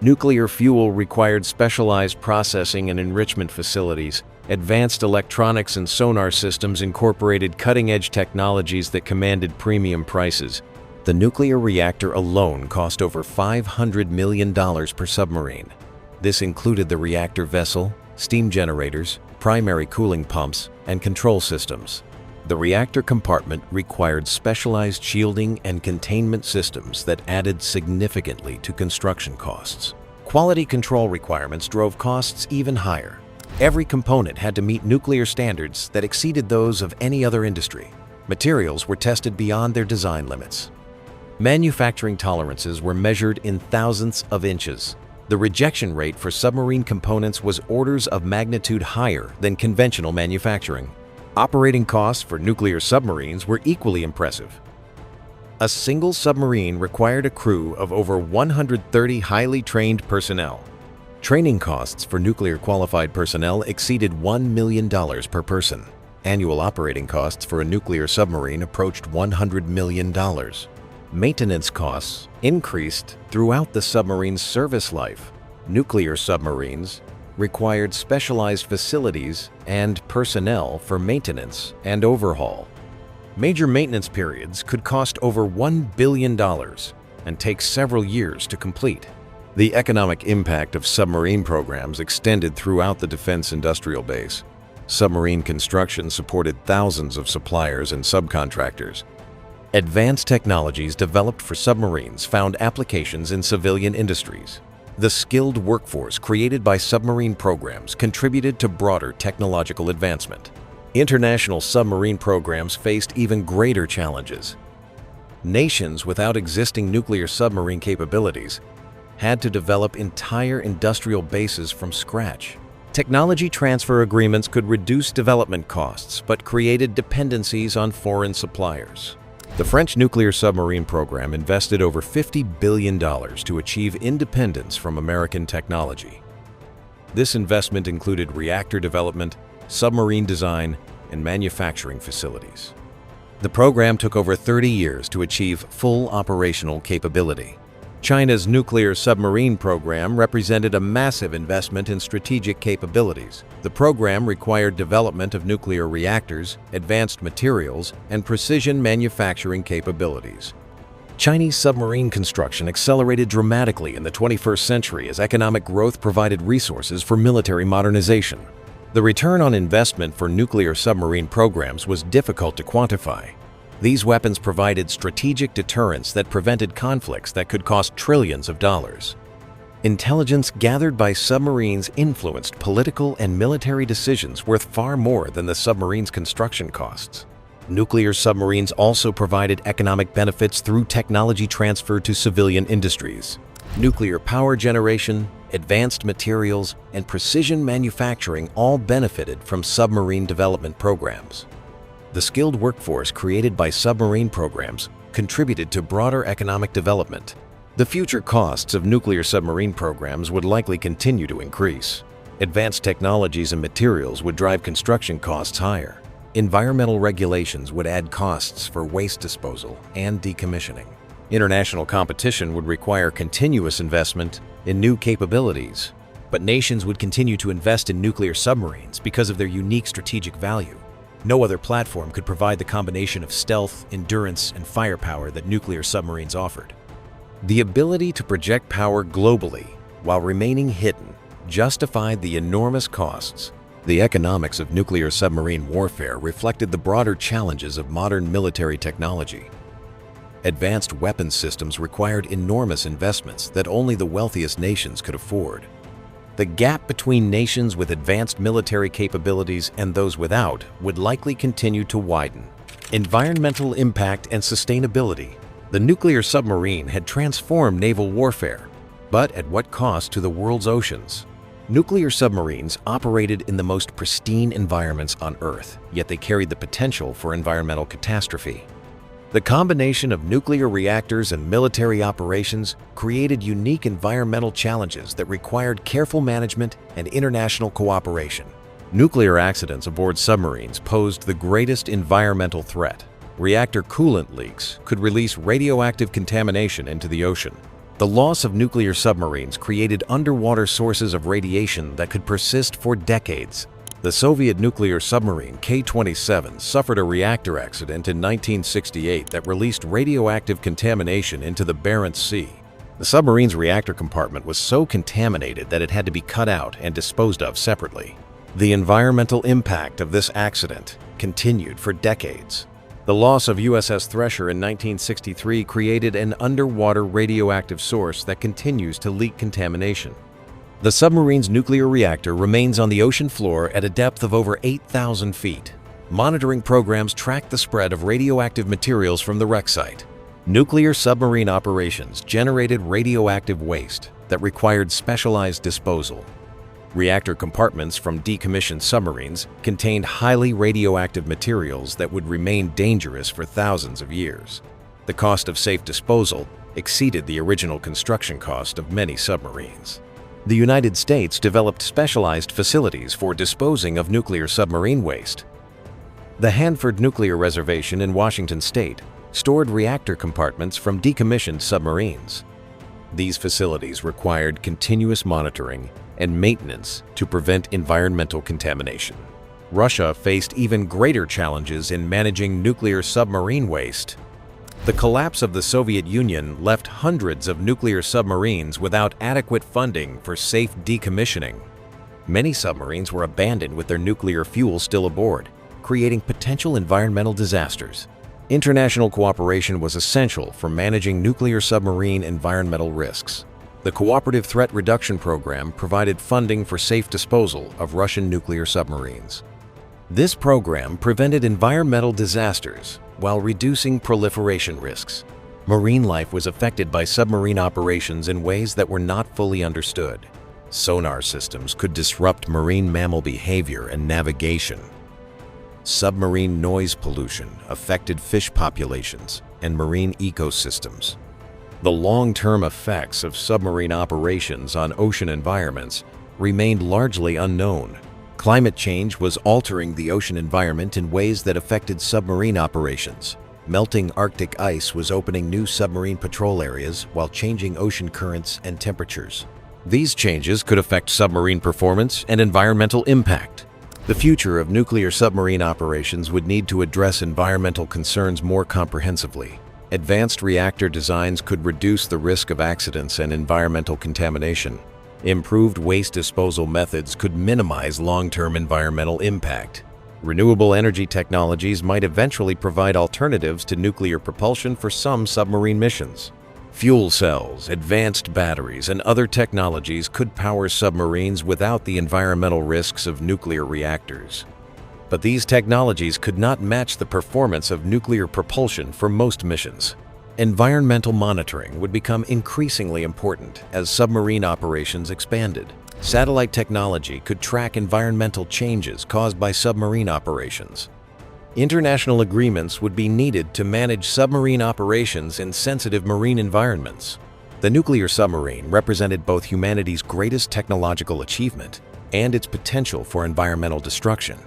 Nuclear fuel required specialized processing and enrichment facilities. Advanced electronics and sonar systems incorporated cutting-edge technologies that commanded premium prices. The nuclear reactor alone cost over $500 million per submarine. This included the reactor vessel, steam generators, primary cooling pumps, and control systems. The reactor compartment required specialized shielding and containment systems that added significantly to construction costs. Quality control requirements drove costs even higher. Every component had to meet nuclear standards that exceeded those of any other industry. Materials were tested beyond their design limits. Manufacturing tolerances were measured in thousandths of inches. The rejection rate for submarine components was orders of magnitude higher than conventional manufacturing. Operating costs for nuclear submarines were equally impressive. A single submarine required a crew of over 130 highly trained personnel. Training costs for nuclear qualified personnel exceeded $1 million per person. Annual operating costs for a nuclear submarine approached $100 million. Maintenance costs increased throughout the submarine's service life. Nuclear submarines required specialized facilities and personnel for maintenance and overhaul. Major maintenance periods could cost over $1 billion and take several years to complete. The economic impact of submarine programs extended throughout the defense industrial base. Submarine construction supported thousands of suppliers and subcontractors. Advanced technologies developed for submarines found applications in civilian industries. The skilled workforce created by submarine programs contributed to broader technological advancement. International submarine programs faced even greater challenges. Nations without existing nuclear submarine capabilities had to develop entire industrial bases from scratch. Technology transfer agreements could reduce development costs but created dependencies on foreign suppliers. The French nuclear submarine program invested over $50 billion to achieve independence from American technology. This investment included reactor development, submarine design, and manufacturing facilities. The program took over 30 years to achieve full operational capability. China's nuclear submarine program represented a massive investment in strategic capabilities. The program required development of nuclear reactors, advanced materials, and precision manufacturing capabilities. Chinese submarine construction accelerated dramatically in the 21st century as economic growth provided resources for military modernization. The return on investment for nuclear submarine programs was difficult to quantify. These weapons provided strategic deterrence that prevented conflicts that could cost trillions of dollars. Intelligence gathered by submarines influenced political and military decisions worth far more than the submarine's construction costs. Nuclear submarines also provided economic benefits through technology transfer to civilian industries. Nuclear power generation, advanced materials, and precision manufacturing all benefited from submarine development programs. The skilled workforce created by submarine programs contributed to broader economic development. The future costs of nuclear submarine programs would likely continue to increase. Advanced technologies and materials would drive construction costs higher. Environmental regulations would add costs for waste disposal and decommissioning. International competition would require continuous investment in new capabilities. But nations would continue to invest in nuclear submarines because of their unique strategic value. No other platform could provide the combination of stealth, endurance, and firepower that nuclear submarines offered. The ability to project power globally while remaining hidden justified the enormous costs. The economics of nuclear submarine warfare reflected the broader challenges of modern military technology. Advanced weapons systems required enormous investments that only the wealthiest nations could afford. The gap between nations with advanced military capabilities and those without would likely continue to widen. Environmental impact and sustainability. The nuclear submarine had transformed naval warfare, but at what cost to the world's oceans? Nuclear submarines operated in the most pristine environments on Earth, yet they carried the potential for environmental catastrophe. The combination of nuclear reactors and military operations created unique environmental challenges that required careful management and international cooperation. Nuclear accidents aboard submarines posed the greatest environmental threat. Reactor coolant leaks could release radioactive contamination into the ocean. The loss of nuclear submarines created underwater sources of radiation that could persist for decades. The Soviet nuclear submarine K-27 suffered a reactor accident in 1968 that released radioactive contamination into the Barents Sea. The submarine's reactor compartment was so contaminated that it had to be cut out and disposed of separately. The environmental impact of this accident continued for decades. The loss of USS Thresher in 1963 created an underwater radioactive source that continues to leak contamination. The submarine's nuclear reactor remains on the ocean floor at a depth of over 8,000 feet. Monitoring programs track the spread of radioactive materials from the wreck site. Nuclear submarine operations generated radioactive waste that required specialized disposal. Reactor compartments from decommissioned submarines contained highly radioactive materials that would remain dangerous for thousands of years. The cost of safe disposal exceeded the original construction cost of many submarines. The United States developed specialized facilities for disposing of nuclear submarine waste. The Hanford Nuclear Reservation in Washington State stored reactor compartments from decommissioned submarines. These facilities required continuous monitoring and maintenance to prevent environmental contamination. Russia faced even greater challenges in managing nuclear submarine waste. The collapse of the Soviet Union left hundreds of nuclear submarines without adequate funding for safe decommissioning. Many submarines were abandoned with their nuclear fuel still aboard, creating potential environmental disasters. International cooperation was essential for managing nuclear submarine environmental risks. The Cooperative Threat Reduction Program provided funding for safe disposal of Russian nuclear submarines. This program prevented environmental disasters while reducing proliferation risks. Marine life was affected by submarine operations in ways that were not fully understood. Sonar systems could disrupt marine mammal behavior and navigation. Submarine noise pollution affected fish populations and marine ecosystems. The long-term effects of submarine operations on ocean environments remained largely unknown. Climate change was altering the ocean environment in ways that affected submarine operations. Melting Arctic ice was opening new submarine patrol areas while changing ocean currents and temperatures. These changes could affect submarine performance and environmental impact. The future of nuclear submarine operations would need to address environmental concerns more comprehensively. Advanced reactor designs could reduce the risk of accidents and environmental contamination. Improved waste disposal methods could minimize long-term environmental impact. Renewable energy technologies might eventually provide alternatives to nuclear propulsion for some submarine missions. Fuel cells, advanced batteries, and other technologies could power submarines without the environmental risks of nuclear reactors. But these technologies could not match the performance of nuclear propulsion for most missions. Environmental monitoring would become increasingly important as submarine operations expanded. Satellite technology could track environmental changes caused by submarine operations. International agreements would be needed to manage submarine operations in sensitive marine environments. The nuclear submarine represented both humanity's greatest technological achievement and its potential for environmental destruction.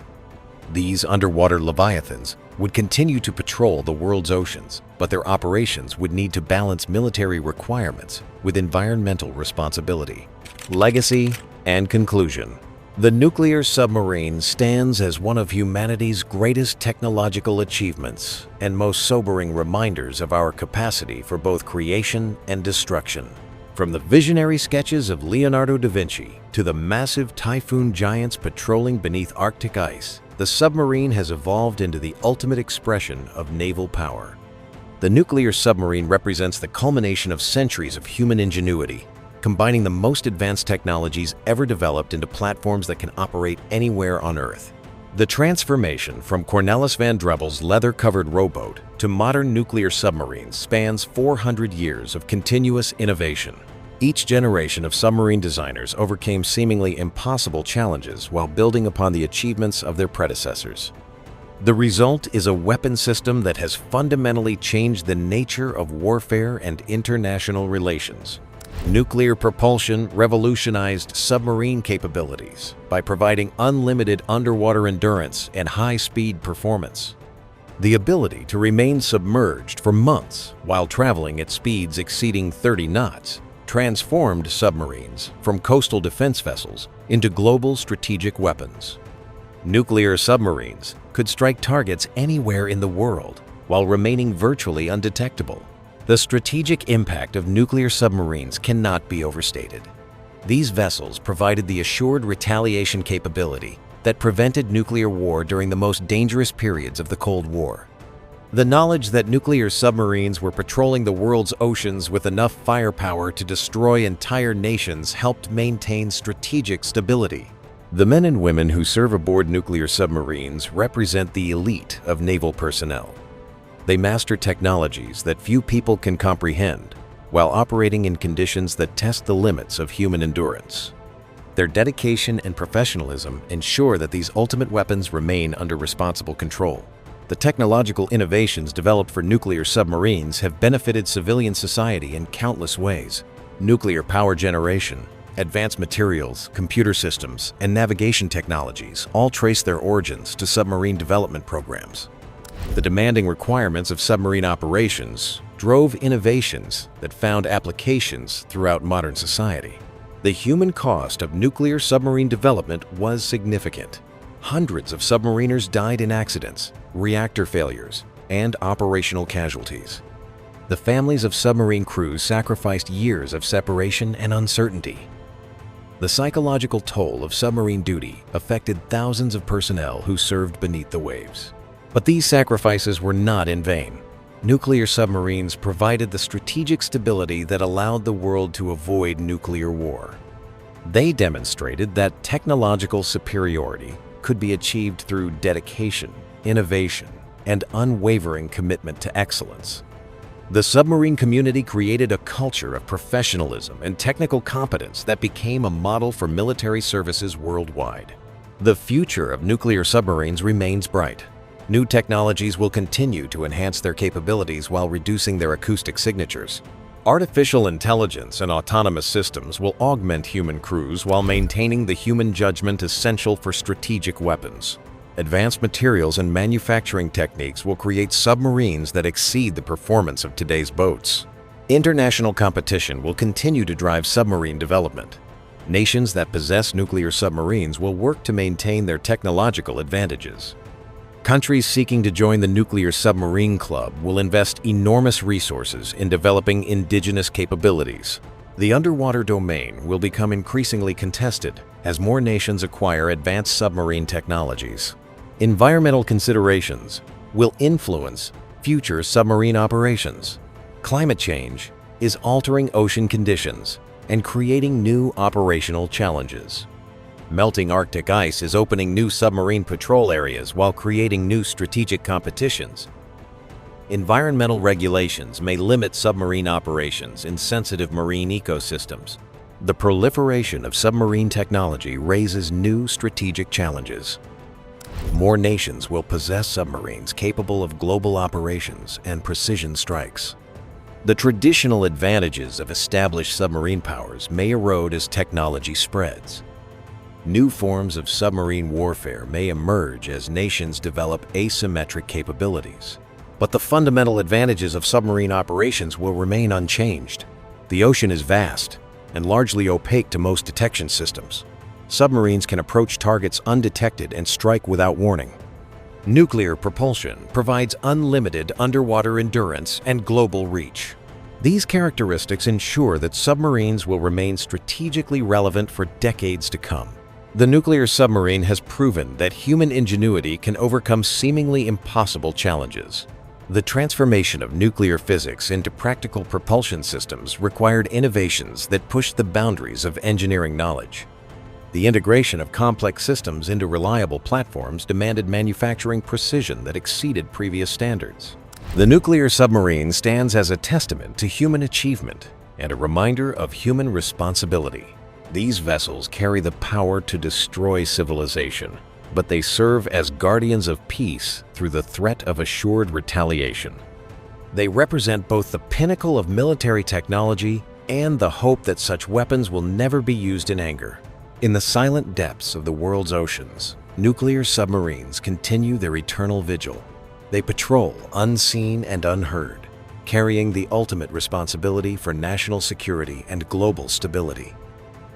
These underwater leviathans would continue to patrol the world's oceans, but their operations would need to balance military requirements with environmental responsibility. Legacy and conclusion. The nuclear submarine stands as one of humanity's greatest technological achievements and most sobering reminders of our capacity for both creation and destruction. From the visionary sketches of Leonardo da Vinci to the massive Typhoon giants patrolling beneath Arctic ice, the submarine has evolved into the ultimate expression of naval power. The nuclear submarine represents the culmination of centuries of human ingenuity, combining the most advanced technologies ever developed into platforms that can operate anywhere on Earth. The transformation from Cornelis van Drebbel's leather-covered rowboat to modern nuclear submarines spans 400 years of continuous innovation. Each generation of submarine designers overcame seemingly impossible challenges while building upon the achievements of their predecessors. The result is a weapon system that has fundamentally changed the nature of warfare and international relations. Nuclear propulsion revolutionized submarine capabilities by providing unlimited underwater endurance and high-speed performance. The ability to remain submerged for months while traveling at speeds exceeding 30 knots transformed submarines from coastal defense vessels into global strategic weapons. Nuclear submarines could strike targets anywhere in the world while remaining virtually undetectable. The strategic impact of nuclear submarines cannot be overstated. These vessels provided the assured retaliation capability that prevented nuclear war during the most dangerous periods of the Cold War. The knowledge that nuclear submarines were patrolling the world's oceans with enough firepower to destroy entire nations helped maintain strategic stability. The men and women who serve aboard nuclear submarines represent the elite of naval personnel. They master technologies that few people can comprehend while operating in conditions that test the limits of human endurance. Their dedication and professionalism ensure that these ultimate weapons remain under responsible control. The technological innovations developed for nuclear submarines have benefited civilian society in countless ways. Nuclear power generation, advanced materials, computer systems, and navigation technologies all trace their origins to submarine development programs. The demanding requirements of submarine operations drove innovations that found applications throughout modern society. The human cost of nuclear submarine development was significant. Hundreds of submariners died in accidents, reactor failures, and operational casualties. The families of submarine crews sacrificed years of separation and uncertainty. The psychological toll of submarine duty affected thousands of personnel who served beneath the waves. But these sacrifices were not in vain. Nuclear submarines provided the strategic stability that allowed the world to avoid nuclear war. They demonstrated that technological superiority could be achieved through dedication, innovation, and unwavering commitment to excellence. The submarine community created a culture of professionalism and technical competence that became a model for military services worldwide. The future of nuclear submarines remains bright. New technologies will continue to enhance their capabilities while reducing their acoustic signatures. Artificial intelligence and autonomous systems will augment human crews while maintaining the human judgment essential for strategic weapons. Advanced materials and manufacturing techniques will create submarines that exceed the performance of today's boats. International competition will continue to drive submarine development. Nations that possess nuclear submarines will work to maintain their technological advantages. Countries seeking to join the Nuclear Submarine Club will invest enormous resources in developing indigenous capabilities. The underwater domain will become increasingly contested as more nations acquire advanced submarine technologies. Environmental considerations will influence future submarine operations. Climate change is altering ocean conditions and creating new operational challenges. Melting Arctic ice is opening new submarine patrol areas while creating new strategic competitions. Environmental regulations may limit submarine operations in sensitive marine ecosystems. The proliferation of submarine technology raises new strategic challenges. More nations will possess submarines capable of global operations and precision strikes. The traditional advantages of established submarine powers may erode as technology spreads. New forms of submarine warfare may emerge as nations develop asymmetric capabilities. But the fundamental advantages of submarine operations will remain unchanged. The ocean is vast and largely opaque to most detection systems. Submarines can approach targets undetected and strike without warning. Nuclear propulsion provides unlimited underwater endurance and global reach. These characteristics ensure that submarines will remain strategically relevant for decades to come. The nuclear submarine has proven that human ingenuity can overcome seemingly impossible challenges. The transformation of nuclear physics into practical propulsion systems required innovations that pushed the boundaries of engineering knowledge. The integration of complex systems into reliable platforms demanded manufacturing precision that exceeded previous standards. The nuclear submarine stands as a testament to human achievement and a reminder of human responsibility. These vessels carry the power to destroy civilization, but they serve as guardians of peace through the threat of assured retaliation. They represent both the pinnacle of military technology and the hope that such weapons will never be used in anger. In the silent depths of the world's oceans, nuclear submarines continue their eternal vigil. They patrol unseen and unheard, carrying the ultimate responsibility for national security and global stability.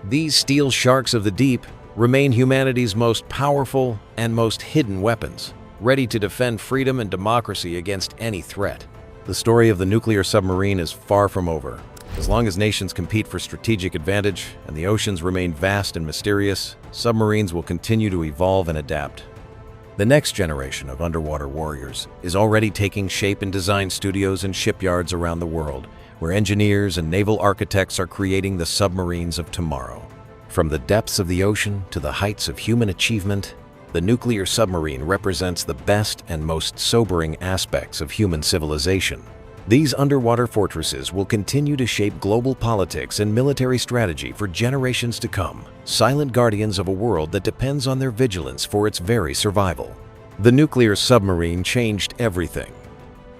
These steel sharks of the deep remain humanity's most powerful and most hidden weapons, ready to defend freedom and democracy against any threat. The story of the nuclear submarine is far from over. As long as nations compete for strategic advantage and the oceans remain vast and mysterious, submarines will continue to evolve and adapt. The next generation of underwater warriors is already taking shape in design studios and shipyards around the world, where engineers and naval architects are creating the submarines of tomorrow. From the depths of the ocean to the heights of human achievement, the nuclear submarine represents the best and most sobering aspects of human civilization. These underwater fortresses will continue to shape global politics and military strategy for generations to come, silent guardians of a world that depends on their vigilance for its very survival. The nuclear submarine changed everything.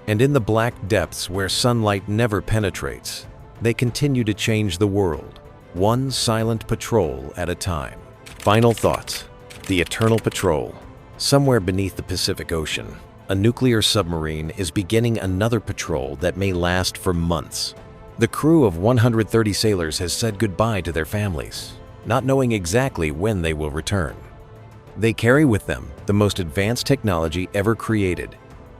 And in the black depths where sunlight never penetrates, they continue to change the world, one silent patrol at a time. Final thoughts. The Eternal Patrol. Somewhere beneath the Pacific Ocean, a nuclear submarine is beginning another patrol that may last for months. The crew of 130 sailors has said goodbye to their families, not knowing exactly when they will return. They carry with them the most advanced technology ever created,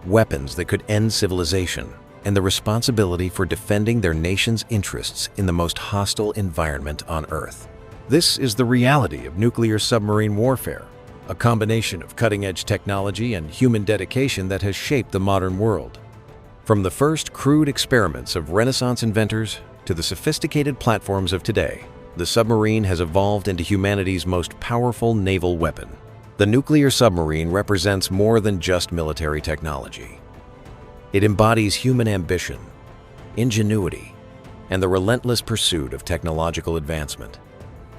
weapons that could end civilization, and the responsibility for defending their nation's interests in the most hostile environment on Earth. This is the reality of nuclear submarine warfare, a combination of cutting-edge technology and human dedication that has shaped the modern world. From the first crude experiments of Renaissance inventors to the sophisticated platforms of today, the submarine has evolved into humanity's most powerful naval weapon. The nuclear submarine represents more than just military technology. It embodies human ambition, ingenuity, and the relentless pursuit of technological advancement.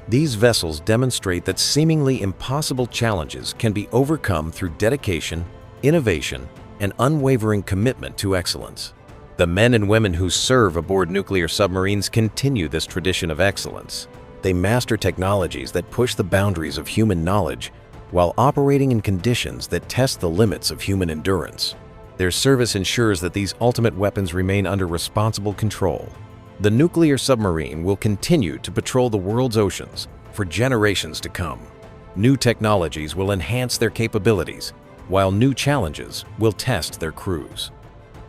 These vessels demonstrate that seemingly impossible challenges can be overcome through dedication, innovation, and unwavering commitment to excellence. The men and women who serve aboard nuclear submarines continue this tradition of excellence. They master technologies that push the boundaries of human knowledge while operating in conditions that test the limits of human endurance. Their service ensures that these ultimate weapons remain under responsible control. The nuclear submarine will continue to patrol the world's oceans for generations to come. New technologies will enhance their capabilities, while new challenges will test their crews.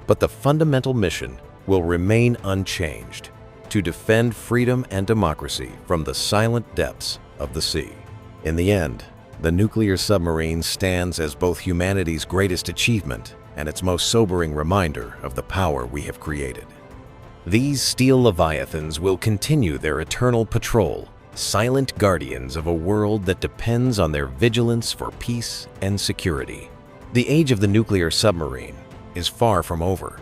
But the fundamental mission will remain unchanged: to defend freedom and democracy from the silent depths of the sea. In the end, the nuclear submarine stands as both humanity's greatest achievement and its most sobering reminder of the power we have created. These steel leviathans will continue their eternal patrol, silent guardians of a world that depends on their vigilance for peace and security. The age of the nuclear submarine is far from over.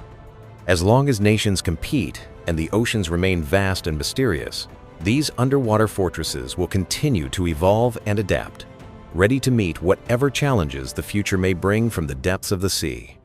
As long as nations compete and the oceans remain vast and mysterious, these underwater fortresses will continue to evolve and adapt, ready to meet whatever challenges the future may bring from the depths of the sea.